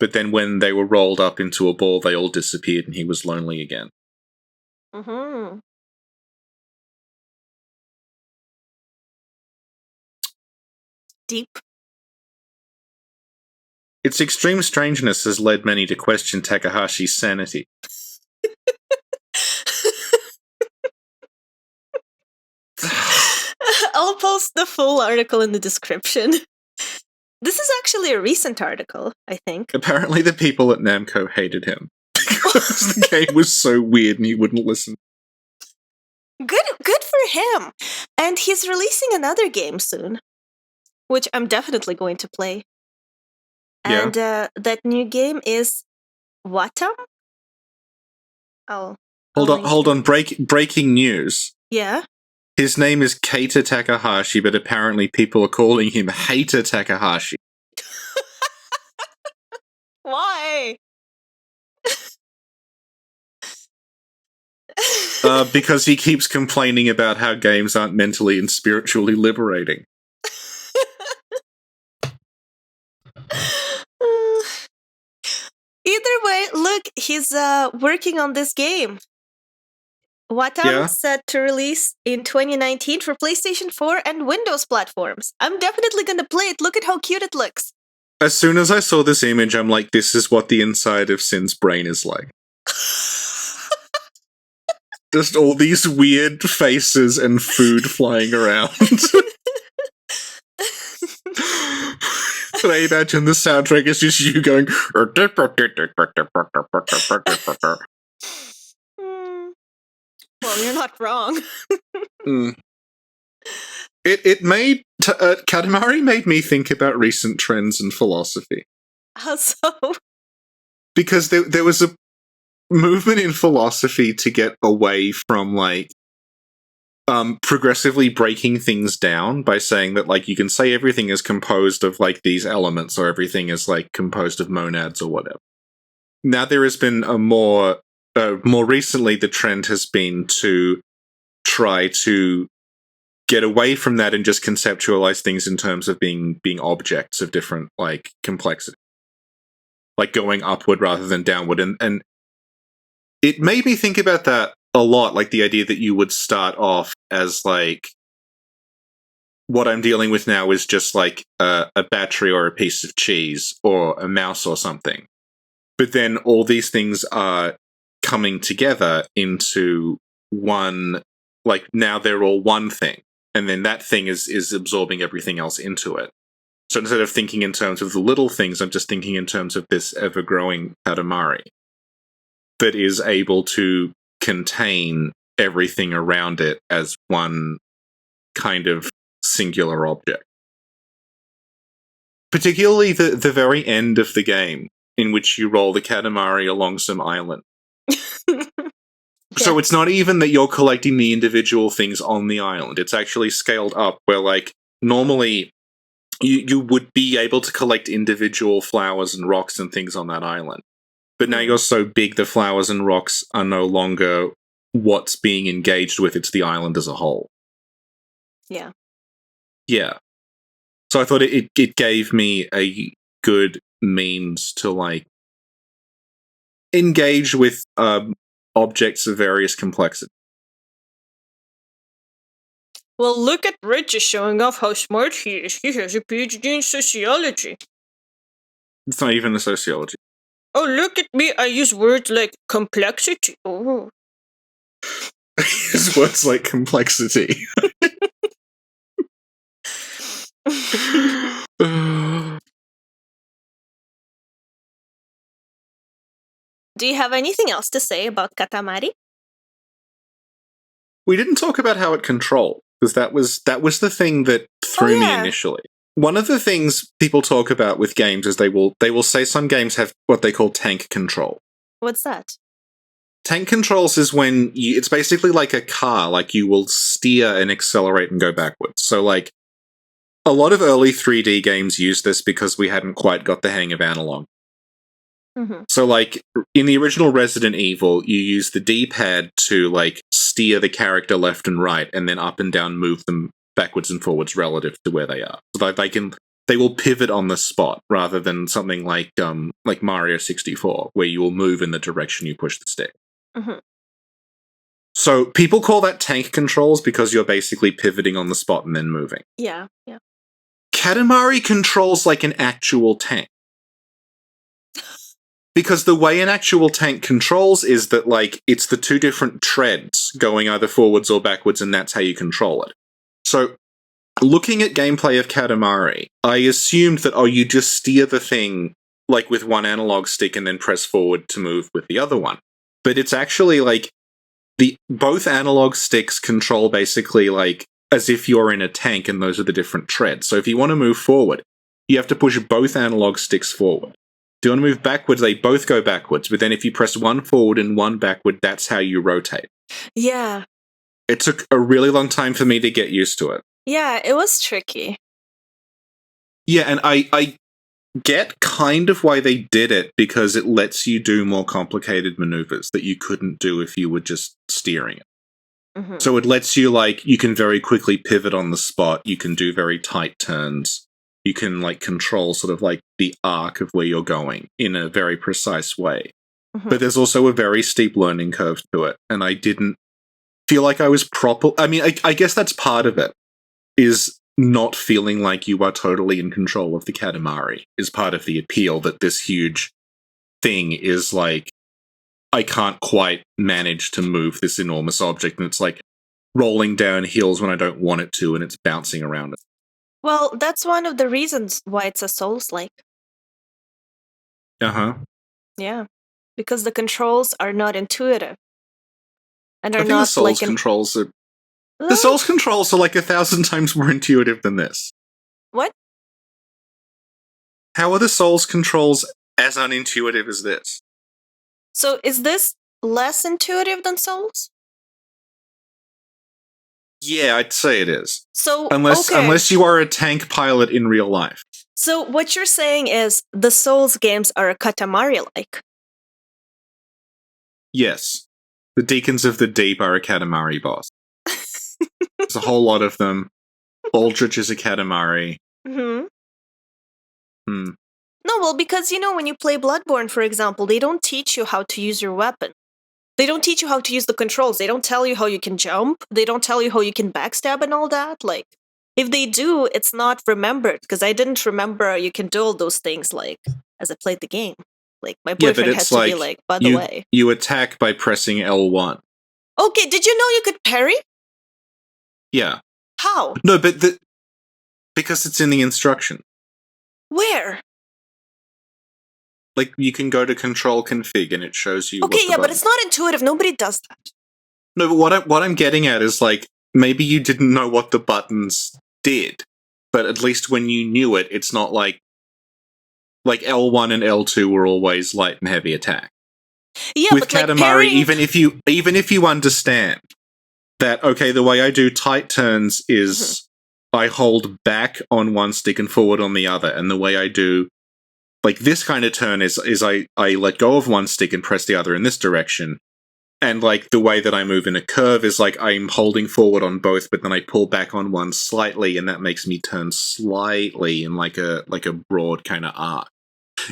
But then when they were rolled up into a ball, they all disappeared and he was lonely again. Mm-hmm. Deep. Its extreme strangeness has led many to question Takahashi's sanity. I'll post the full article in the description. This is actually a recent article, I think. Apparently the people at Namco hated him because the game was so weird and he wouldn't listen. Good for him. And he's releasing another game soon, which I'm definitely going to play. Yeah. And that new game is Watam? Hold on. Breaking news. Yeah. His name is Keita Takahashi, but apparently people are calling him Hater Takahashi. Why? Because he keeps complaining about how games aren't mentally and spiritually liberating. Either way, look, he's working on this game. Watam set to release in 2019 for PlayStation 4 and Windows platforms. I'm definitely gonna play it. Look at how cute it looks. As soon as I saw this image, I'm like, this is what the inside of Sin's brain is like. Just all these weird faces and food flying around. But I imagine the soundtrack is just you going... Well, you're not wrong. It made... Katamari made me think about recent trends in philosophy. How so? Because there was a movement in philosophy to get away from, like, progressively breaking things down by saying that, like, you can say everything is composed of, like, these elements, or everything is, like, composed of monads or whatever. Now there has been a more recently, the trend has been to try to get away from that and just conceptualize things in terms of being objects of different, like, complexity. Like, going upward rather than downward. And it made me think about that a lot, like the idea that you would start off as, like, what I'm dealing with now is just like a battery or a piece of cheese or a mouse or something. But then all these things are coming together into one, like now they're all one thing. And then that thing is absorbing everything else into it. So instead of thinking in terms of the little things, I'm just thinking in terms of this ever-growing Katamari that is able to contain everything around it as one kind of singular object. Particularly the very end of the game, in which you roll the Katamari along some island. So it's not even that you're collecting the individual things on the island. It's actually scaled up where, like, normally you would be able to collect individual flowers and rocks and things on that island. But now you're so big, the flowers and rocks are no longer what's being engaged with. It's the island as a whole. Yeah. Yeah. So I thought it gave me a good means to, like, engage with objects of various complexity. Well, look at Rich showing off how smart he is. He has a PhD in sociology. It's not even a sociology. Oh, look at me. I use words like complexity. Oh. Use words like complexity. Do you have anything else to say about Katamari? We didn't talk about how it controlled, because that was the thing that threw me initially. One of the things people talk about with games is they will say some games have what they call tank control. What's that? Tank controls is when it's basically like a car, like you will steer and accelerate and go backwards. So, like, a lot of early 3D games use this because we hadn't quite got the hang of analog. Mm-hmm. So, like, in the original Resident Evil, you use the D-pad to, like, steer the character left and right, and then up and down move them backwards and forwards relative to where they are. So they will pivot on the spot, rather than something like Mario 64, where you will move in the direction you push the stick. Mm-hmm. So people call that tank controls because you're basically pivoting on the spot and then moving. Yeah, yeah. Katamari controls like an actual tank. Because the way an actual tank controls is that, like, it's the two different treads going either forwards or backwards, and that's how you control it. So, looking at gameplay of Katamari, I assumed that, you just steer the thing, like, with one analog stick and then press forward to move with the other one. But it's actually, like, both analog sticks control basically, like, as if you're in a tank and those are the different treads. So if you want to move forward, you have to push both analog sticks forward. If you want to move backwards, they both go backwards. But then if you press one forward and one backward, that's how you rotate. Yeah. It took a really long time for me to get used to it. Yeah, it was tricky. Yeah, and I get kind of why they did it, because it lets you do more complicated maneuvers that you couldn't do if you were just steering it. Mm-hmm. So it lets you, like, you can very quickly pivot on the spot, you can do very tight turns, you can, like, control sort of, like, the arc of where you're going in a very precise way. Mm-hmm. But there's also a very steep learning curve to it, and I didn't feel like I was proper. I mean, I guess that's part of it, is not feeling like you are totally in control of the Katamari is part of the appeal, that this huge thing is like, I can't quite manage to move this enormous object, and it's like rolling down hills when I don't want it to, and it's bouncing around it. Well, that's one of the reasons why it's a Souls-like. Uh-huh. Yeah. Because the controls are not intuitive. And I are think not the Souls like controls are... The Souls controls are like 1,000 times more intuitive than this. What? How are the Souls controls as unintuitive as this? So is this less intuitive than Souls? Yeah, I'd say it is. So unless you are a tank pilot in real life. So what you're saying is the Souls games are a Katamari-like. Yes. The Deacons of the Deep are a Katamari boss. There's a whole lot of them. Aldrich is a Katamari. Mm-hmm. Hmm. No, well, because, when you play Bloodborne, for example, they don't teach you how to use your weapon. They don't teach you how to use the controls. They don't tell you how you can jump. They don't tell you how you can backstab and all that. Like, If they do, it's not remembered, because I didn't remember you can do all those things, like, as I played the game. Like, my Yeah, but boyfriend had it's to be like like, by the way. you attack by pressing L1. Okay, did you know you could parry? Yeah. How? No, but because it's in the instruction. Where? Like, you can go to control config and it shows you Okay, what the yeah, but button- it's not intuitive. Nobody does that. No, but what I'm getting at is, like, maybe you didn't know what the buttons did, but at least when you knew it, it's not like L1 and L2 were always light and heavy attack. Yeah, With but like Katamari, parrying... even if you understand that, okay, the way I do tight turns is I hold back on one stick and forward on the other, and the way I do like this kind of turn is I let go of one stick and press the other in this direction. And like the way that I move in a curve is like I'm holding forward on both, but then I pull back on one slightly, and that makes me turn slightly in like a broad kind of arc.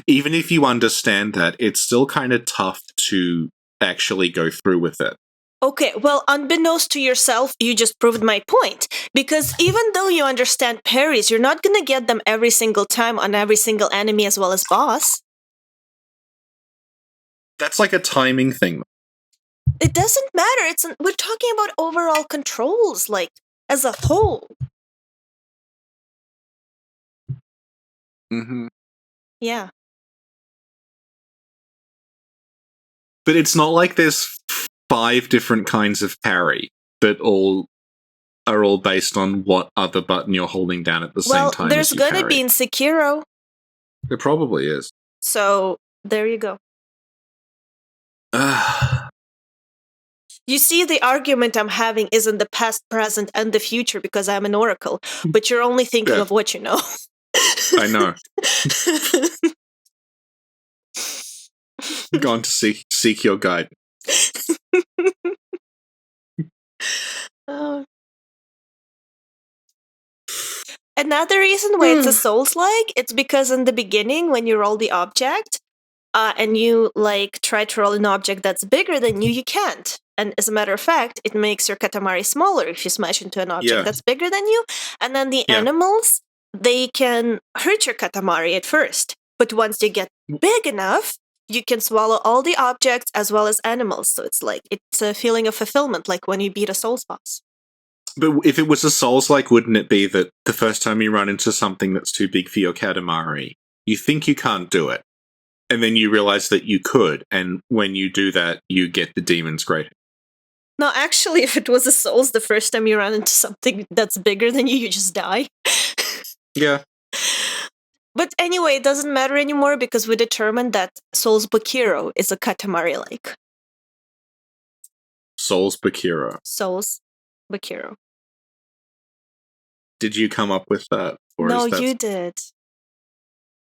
Even if you understand that, it's still kind of tough to actually go through with it. Okay, well, unbeknownst to yourself, you just proved my point. Because even though you understand parries, you're not going to get them every single time on every single enemy as well as boss. That's like a timing thing. It doesn't matter. We're talking about overall controls, like, as a whole. Mm-hmm. Yeah. But it's not like there's 5 different kinds of parry that are all based on what other button you're holding down at the same time. Well, there's gonna be in Sekiro. There probably is. So, there you go. You see, the argument I'm having isn't the past, present, and the future because I'm an oracle, but you're only thinking of what you know. I know. Gone to seek your guide. Another reason why it's a Souls-like, it's because in the beginning, when you roll the object, and you like try to roll an object that's bigger than you can't. And as a matter of fact, it makes your Katamari smaller if you smash into an object that's bigger than you. And then the animals, they can hurt your Katamari at first. But once they get big enough, you can swallow all the objects as well as animals. So it's a feeling of fulfillment, like when you beat a Souls boss. But if it was a Souls-like, wouldn't it be that the first time you run into something that's too big for your Katamari, you think you can't do it, and then you realize that you could, and when you do that, you get the demon's great. No, actually, if it was a Souls, the first time you run into something that's bigger than you just die. Yeah. But anyway, it doesn't matter anymore because we determined that Souls Bakiro is a Katamari-like. Souls Bakiro. Souls Bakiro. Did you come up with that? Or no, you did.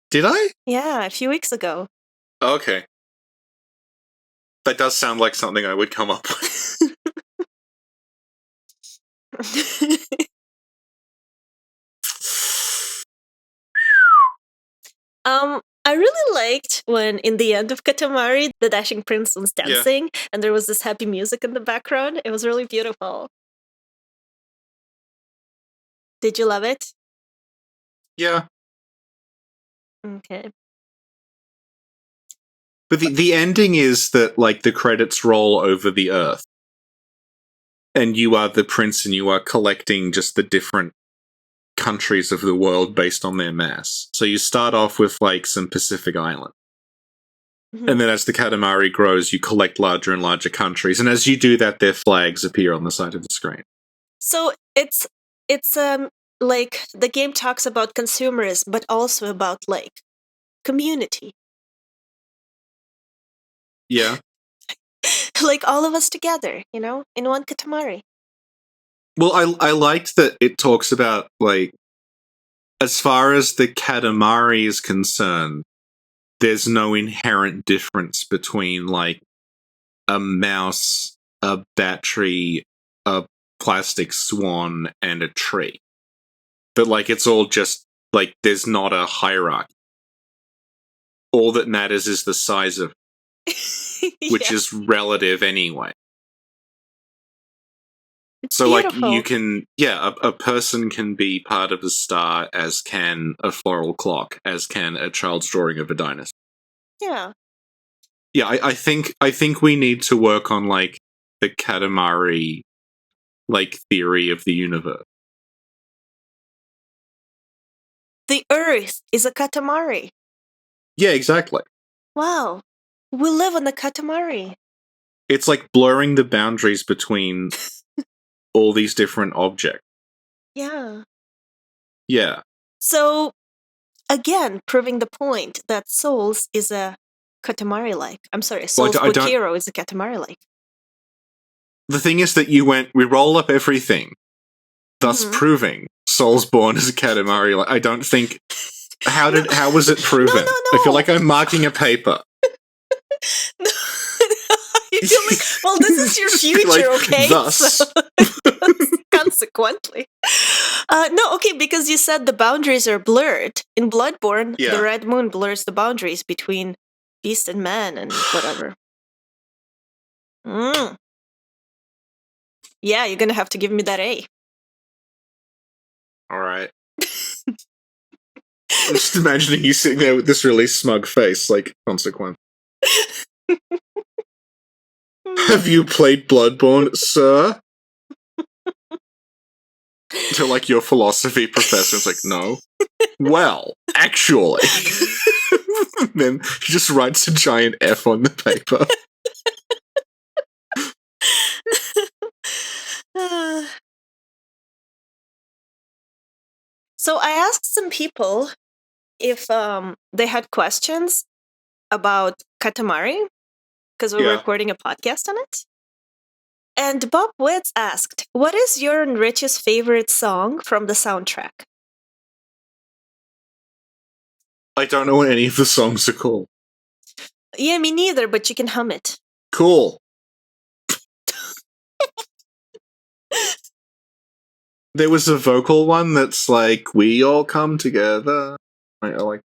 Did I? Yeah, a few weeks ago. Okay. That does sound like something I would come up with. I really liked when, in the end of Katamari, the dashing prince was dancing, and there was this happy music in the background. It was really beautiful. Did you love it? Yeah. Okay. But the ending is that, like, the credits roll over the earth. And you are the prince and you are collecting just the different countries of the world based on their mass. So you start off with, like, some Pacific island. Mm-hmm. And then as the Katamari grows, you collect larger and larger countries. And as you do that, their flags appear on the side of the screen. So it's like, the game talks about consumerism, but also about, like, community. Yeah. Like, all of us together, in one Katamari. Well, I liked that it talks about, like, as far as the Katamari is concerned, there's no inherent difference between, like, a mouse, a battery, a plastic swan, and a tree. But, like, it's all just, like, there's not a hierarchy. All that matters is the size of it, which is relative anyway. It's So, like, beautiful. you can, a person can be part of a star, as can a floral clock, as can a child's drawing of a dinosaur. Yeah. Yeah, I think we need to work on, like, the Katamari, like, theory of the universe. The Earth is a Katamari. Yeah, exactly. Wow. We live on a Katamari. It's like blurring the boundaries between all these different objects. Yeah. Yeah. So, again, proving the point that Souls is a Katamari-like. I'm sorry, Souls I Book don't. Hero is a Katamari-like. The thing is that we roll up everything, thus proving Soulsborne is a Katamari. Like, I don't think. How was it proven? No. I feel like I'm marking a paper. You feel like, well, this is your future, like, okay? Thus. So, consequently. No, okay, because you said the boundaries are blurred. In Bloodborne, the red moon blurs the boundaries between beast and man and whatever. Yeah, you're gonna have to give me that A. Alright. I'm just imagining you sitting there with this really smug face, like, consequent. Have you played Bloodborne, sir? To, like, your philosophy professor, it's like, no. Well, actually. Then he just writes a giant F on the paper. So I asked some people if they had questions about Katamari, because we were recording a podcast on it. And Bob Witz asked, what is your and Rich's favorite song from the soundtrack? I don't know what any of the songs are called. Yeah, me neither, but you can hum it. Cool. There was a vocal one that's like, we all come together. I like.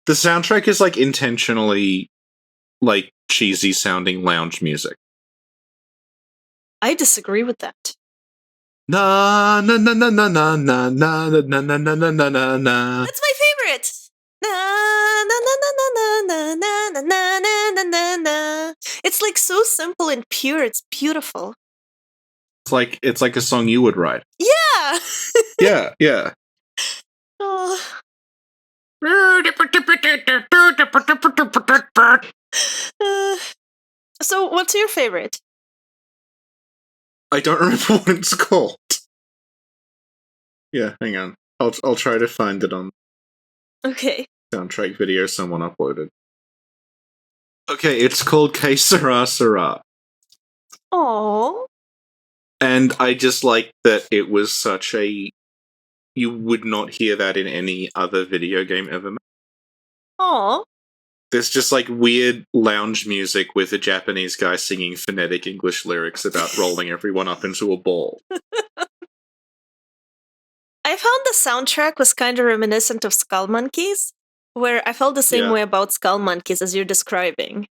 The soundtrack is like intentionally like cheesy sounding lounge music. I disagree with that. Na na na na na na na na na na na na na na na. That's my favorite. Na na na na na na na na na na na na. It's like so simple and pure. It's beautiful. It's like a song you would write. Yeah. Yeah. Oh. So, what's your favorite? I don't remember what it's called. Yeah, hang on. I'll try to find it on. Okay. Soundtrack video someone uploaded. Okay, it's called Que Sera Sera. Aww. And I just like that it was such a. You would not hear that in any other video game ever made. Aww. There's just like weird lounge music with a Japanese guy singing phonetic English lyrics about rolling everyone up into a ball. I found the soundtrack was kind of reminiscent of Skull Monkeys, where I felt the same way about Skull Monkeys as you're describing.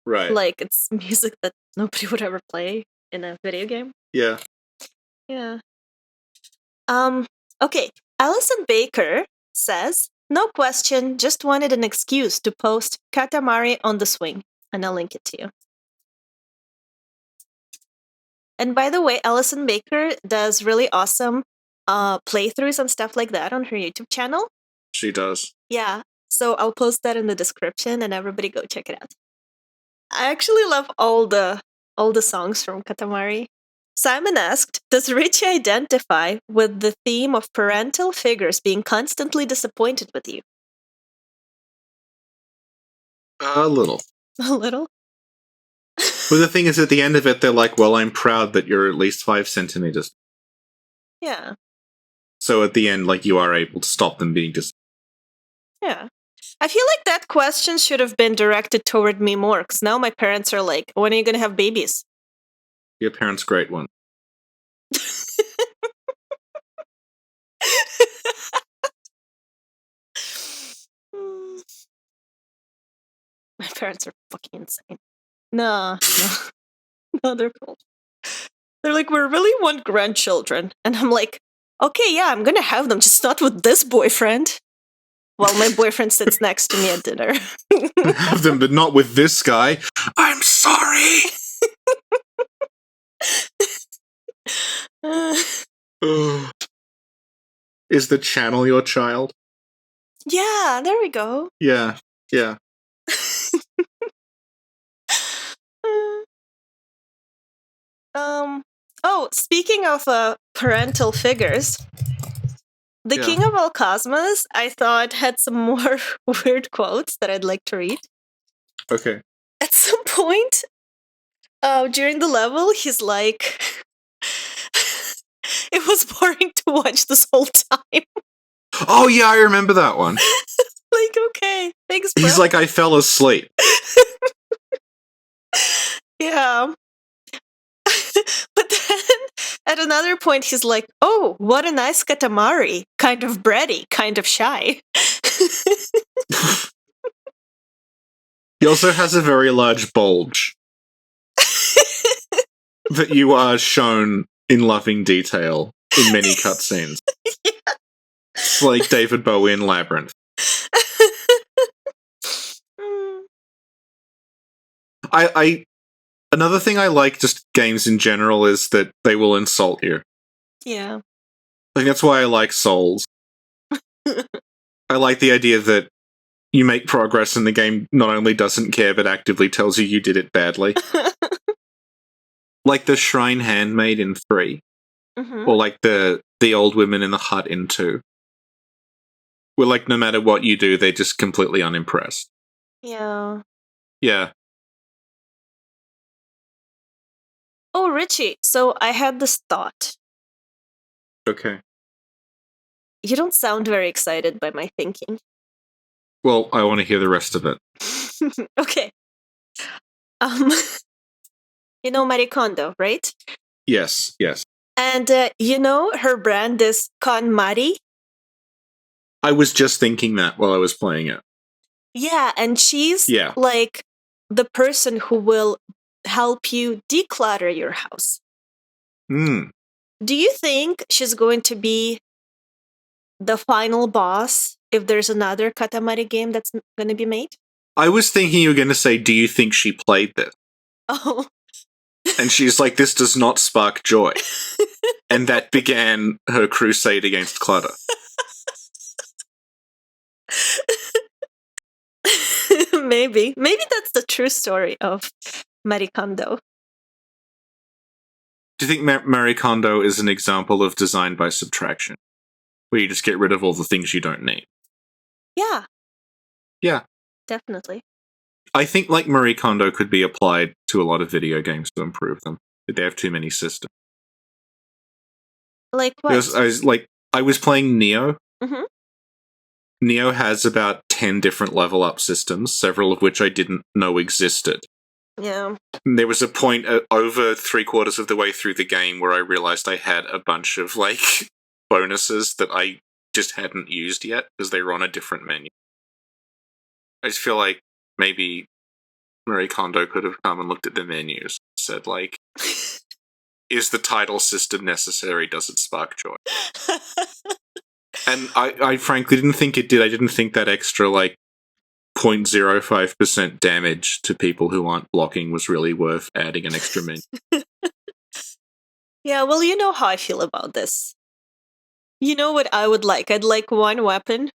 Right. Like, it's music that nobody would ever play in a video game. Yeah. Yeah. Okay. Alison Baker says, no question, just wanted an excuse to post Katamari on the swing. And I'll link it to you. And by the way, Alison Baker does really awesome playthroughs and stuff like that on her YouTube channel. She does. Yeah. So I'll post that in the description and everybody go check it out. I actually love all the songs from Katamari. Simon asked, does Richie identify with the theme of parental figures being constantly disappointed with you? A little. A little? But the thing is, at the end of it, they're like, well, I'm proud that you're at least 5 centimeters. Yeah. So at the end, like, you are able to stop them being disappointed. Yeah. I feel like that question should have been directed toward me more, because now my parents are like, when are you going to have babies? Your parents' great one. My parents are fucking insane. No, they're cool. They're like, we really want grandchildren. And I'm like, okay, yeah, I'm gonna have them, just not with this boyfriend. While my boyfriend sits next to me at dinner. Have them, but not with this guy. I'm sorry! Is the channel your child? Yeah, there we go. Yeah. Oh, speaking of parental figures, the King of All Cosmos, I thought, had some more weird quotes that I'd like to read. Okay. At some point during the level, he's like, it was boring to watch this whole time. Oh, yeah, I remember that one. Like, okay, thanks, bro. He's like, I fell asleep. Yeah. But then at another point, he's like, oh, what a nice Katamari. Kind of bready, kind of shy. He also has a very large bulge that you are shown in loving detail in many cutscenes. Yeah. It's like David Bowie in Labyrinth. Another thing I like just games in general is that they will insult you. Yeah. I think that's why I like Souls. I like the idea that you make progress and the game not only doesn't care but actively tells you did it badly. Like the Shrine Handmaid in 3. Mm-hmm. Or like the old women in the hut in 2. Where like no matter what you do, they're just completely unimpressed. Yeah. Yeah. Oh, Richie, so I had this thought. Okay. You don't sound very excited by my thinking. Well, I want to hear the rest of it. Okay. You know Marie Kondo, right? Yes. And you know her brand is KonMari? I was just thinking that while I was playing it. Yeah, and she's like the person who will help you declutter your house. Do you think she's going to be the final boss if there's another Katamari game that's going to be made? I was thinking you were going to say, do you think she played this? Oh. And she's like, this does not spark joy. And that began her crusade against clutter. Maybe that's the true story of Marie Kondo. Do you think Marie Kondo is an example of design by subtraction? Where you just get rid of all the things you don't need? Yeah. Definitely. I think like Marie Kondo could be applied to a lot of video games to improve them. They have too many systems. Like what? Because I was playing Neo. Mm-hmm. Neo has about 10 different level up systems, several of which I didn't know existed. Yeah. And there was a point over 3/4 of the way through the game where I realized I had a bunch of like bonuses that I just hadn't used yet because they were on a different menu. I just feel like maybe Marie Kondo could have come and looked at the menus and said, like, is the title system necessary? Does it spark joy? And I frankly didn't think it did. I didn't think that extra, like, 0.05% damage to people who aren't blocking was really worth adding an extra menu. Yeah, well, you know how I feel about this. You know what I would like? I'd like one weapon.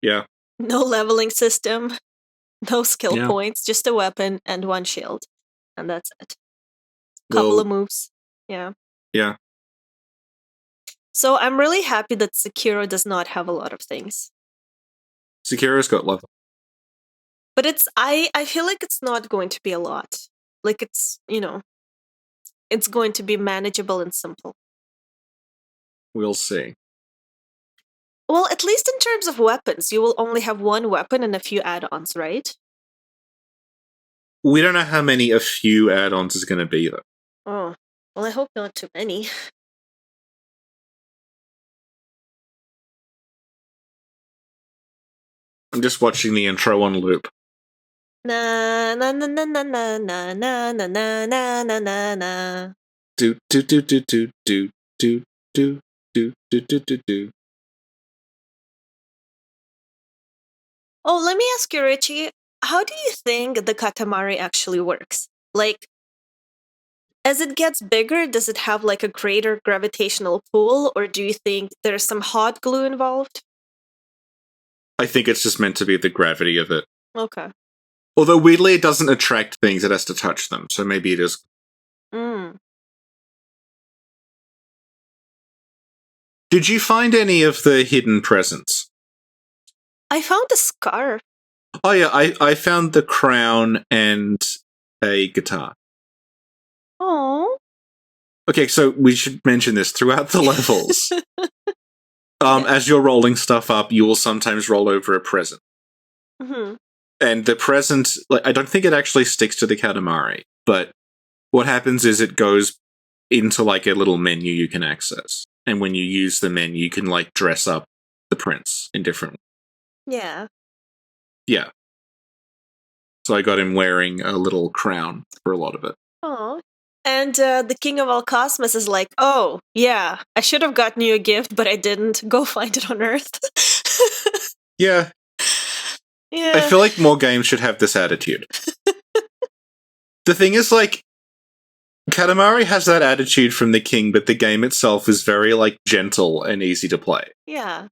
Yeah. No leveling system. No skill points. Just a weapon and one shield. And that's it. Couple of moves. Yeah. Yeah. So I'm really happy that Sekiro does not have a lot of things. Sekiro's got level. But I feel like it's not going to be a lot. Like it's, it's going to be manageable and simple. We'll see. Well, at least in terms of weapons, you will only have one weapon and a few add-ons, right? We don't know how many a few add-ons is going to be, though. Oh, well, I hope not too many. I'm just watching the intro on loop. Na na na na na na na na na na na na na na. Do do do do do do do do do do do do do. Oh, let me ask you, Richie, how do you think the Katamari actually works? Like, as it gets bigger, does it have like a greater gravitational pull, or do you think there's some hot glue involved? I think it's just meant to be the gravity of it. Okay. Although weirdly it doesn't attract things, it has to touch them, so maybe it is. Did you find any of the hidden presents? I found a scarf. Oh yeah, I found the crown and a guitar. Oh. Okay, so we should mention this throughout the levels. As you're rolling stuff up, you will sometimes roll over a present. Mm-hmm. And the present, like, I don't think it actually sticks to the Katamari, but what happens is it goes into like a little menu you can access. And when you use the menu, you can like dress up the prince in different ways. Yeah. Yeah. So I got him wearing a little crown for a lot of it. Oh. And the King of All Cosmos is like, oh, yeah, I should have gotten you a gift, but I didn't. Go find it on Earth. Yeah. Yeah. I feel like more games should have this attitude. The thing is, like, Katamari has that attitude from the king, but the game itself is very, like, gentle and easy to play. Yeah.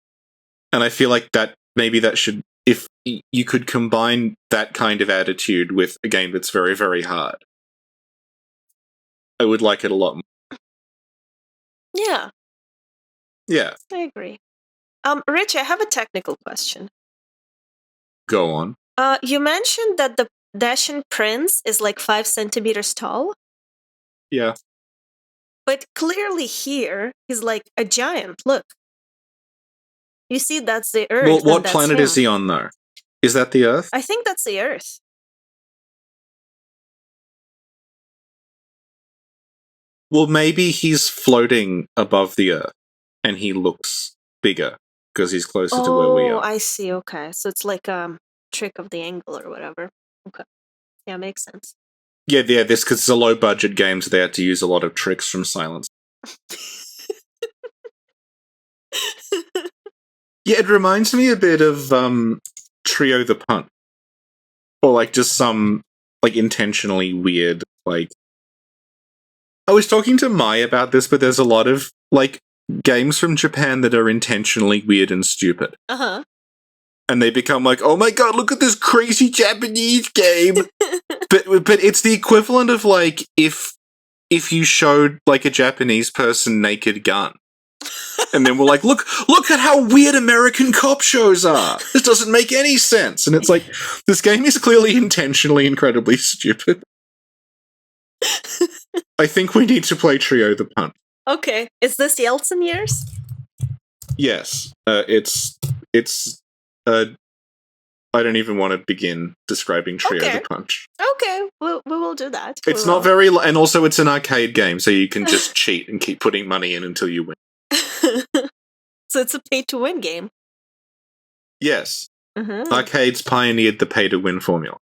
And I feel like that maybe that should, if you could combine that kind of attitude with a game that's very, very hard, I would like it a lot more. Yeah. Yeah. I agree. Rich, I have a technical question. Go on. You mentioned that the Dacian prince is like 5 centimeters tall. Yeah. But clearly here, he's like a giant. Look. You see, that's the Earth. Well, what planet is he on, though? Is that the Earth? I think that's the Earth. Well, maybe he's floating above the Earth, and he looks bigger because he's closer to where we are. Oh, I see. Okay. So it's like a trick of the angle or whatever. Okay. Yeah, makes sense. Yeah, this because it's a low-budget game, so they had to use a lot of tricks from Silence. Yeah, it reminds me a bit of Trio the Punch. Or, like, just some, like, intentionally weird, like... I was talking to Mai about this, but there's a lot of, like, games from Japan that are intentionally weird and stupid. Uh-huh. And they become like, oh my god, look at this crazy Japanese game! but it's the equivalent of, like, if you showed, like, a Japanese person Naked Gun. And then we're like, look at how weird American cop shows are! This doesn't make any sense! And it's like, this game is clearly intentionally incredibly stupid. I think we need to play Trio the Punch. Okay. Is this Yeltsin Years? Yes. It's I don't even want to begin describing Trio the Punch. Okay, we will do that. It's not very... and also it's an arcade game, so you can just cheat and keep putting money in until you win. So it's a pay-to-win game? Yes. Mm-hmm. Arcades pioneered the pay-to-win formula.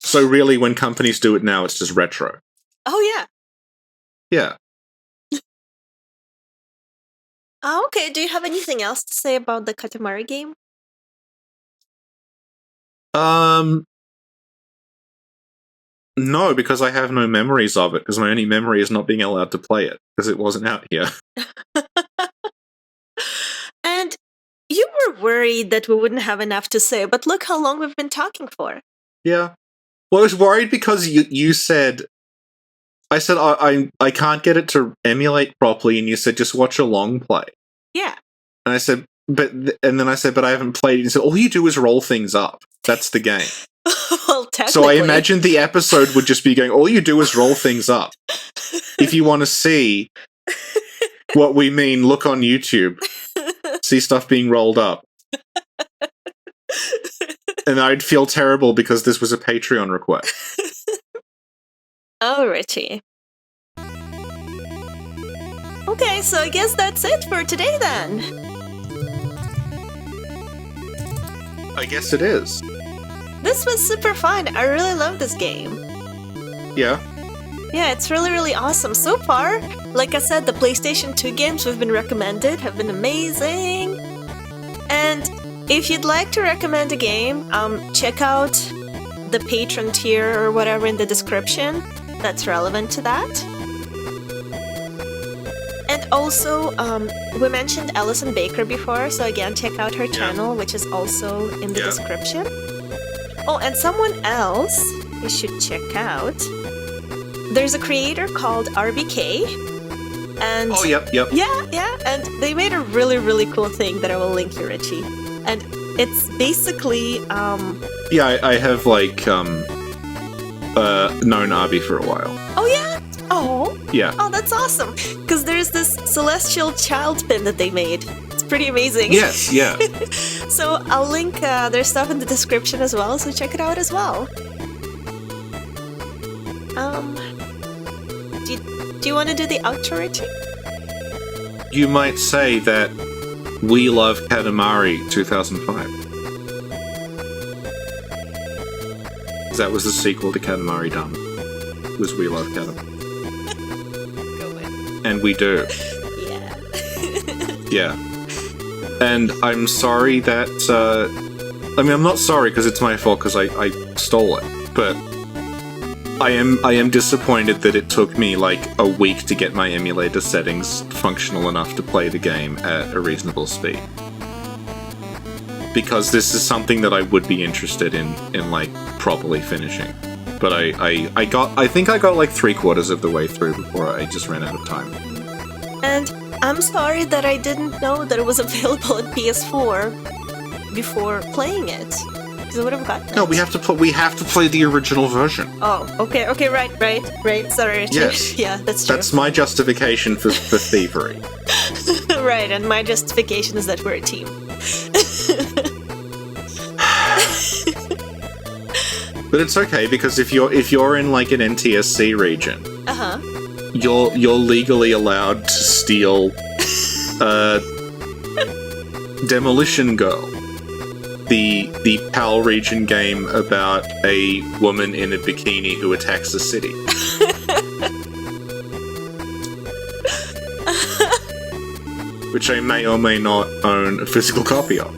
So really, when companies do it now, it's just retro. Oh, yeah. Yeah. Okay, do you have anything else to say about the Katamari game? No, because I have no memories of it, because my only memory is not being allowed to play it, because it wasn't out here. And you were worried that we wouldn't have enough to say, but look how long we've been talking for. Yeah. Well, I was worried because you said... I said, I can't get it to emulate properly, and you said, just watch a long play. Yeah. And I said, but I haven't played it. And you said, all you do is roll things up. That's the game. Well, technically. So I imagined the episode would just be going, all you do is roll things up. If you want to see what we mean, look on YouTube. See stuff being rolled up. And I'd feel terrible because this was a Patreon request. Oh, Richie. Okay, so I guess that's it for today then. I guess it is. this was super fun. I really love this game. Yeah. Yeah, it's really, really awesome. So far, like I said, the PlayStation 2 games we've been recommended have been amazing. And if you'd like to recommend a game, check out the patron tier or whatever in the description that's relevant to that. And also, we mentioned Alison Baker before, so again, check out her channel, which is also in the description. Oh, and someone else you should check out. There's a creator called RBK, and yeah, and they made a really, really cool thing that I will link you, Richie. And it's basically I have known Arby for a while. Oh yeah? Oh yeah. Oh, that's awesome. Because there's this celestial child pin that they made. It's pretty amazing. Yes, yeah. So I'll link their stuff in the description as well, so check it out as well. Do you want to do the outro, Richie? You might say that We Love Katamari 2005. That was the sequel to Katamari Damacy. Was We Love Katamari. Go in. And we do. Yeah. Yeah. And I'm sorry that... I'm not sorry because it's my fault because I stole it, but... I am disappointed that it took me a week to get my emulator settings functional enough to play the game at a reasonable speed. Because this is something that I would be interested in properly finishing. But I think I got 3/4 of the way through before I just ran out of time. And I'm sorry that I didn't know that it was available on PS4 before playing it. Because I would have gotten it. No, we have to play the original version. Oh, okay, right. Sorry, Richie. Yes. Yeah, that's true. That's my justification for thievery. Right, and my justification is that we're a team. But it's okay because if you're in an NTSC region, you're legally allowed to steal Demolition Girl, the PAL region game about a woman in a bikini who attacks a city. Which I may or may not own a physical copy of.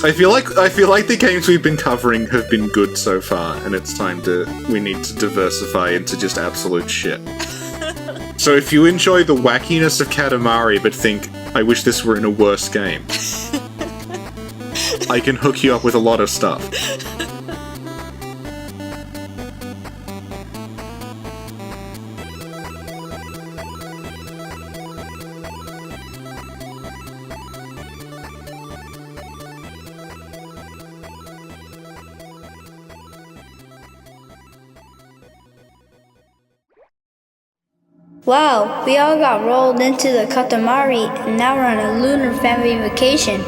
I feel like the games we've been covering have been good so far, and it's time we need to diversify into just absolute shit. So if you enjoy the wackiness of Katamari but think, I wish this were in a worse game, I can hook you up with a lot of stuff. Wow, we all got rolled into the Katamari and now we're on a lunar family vacation.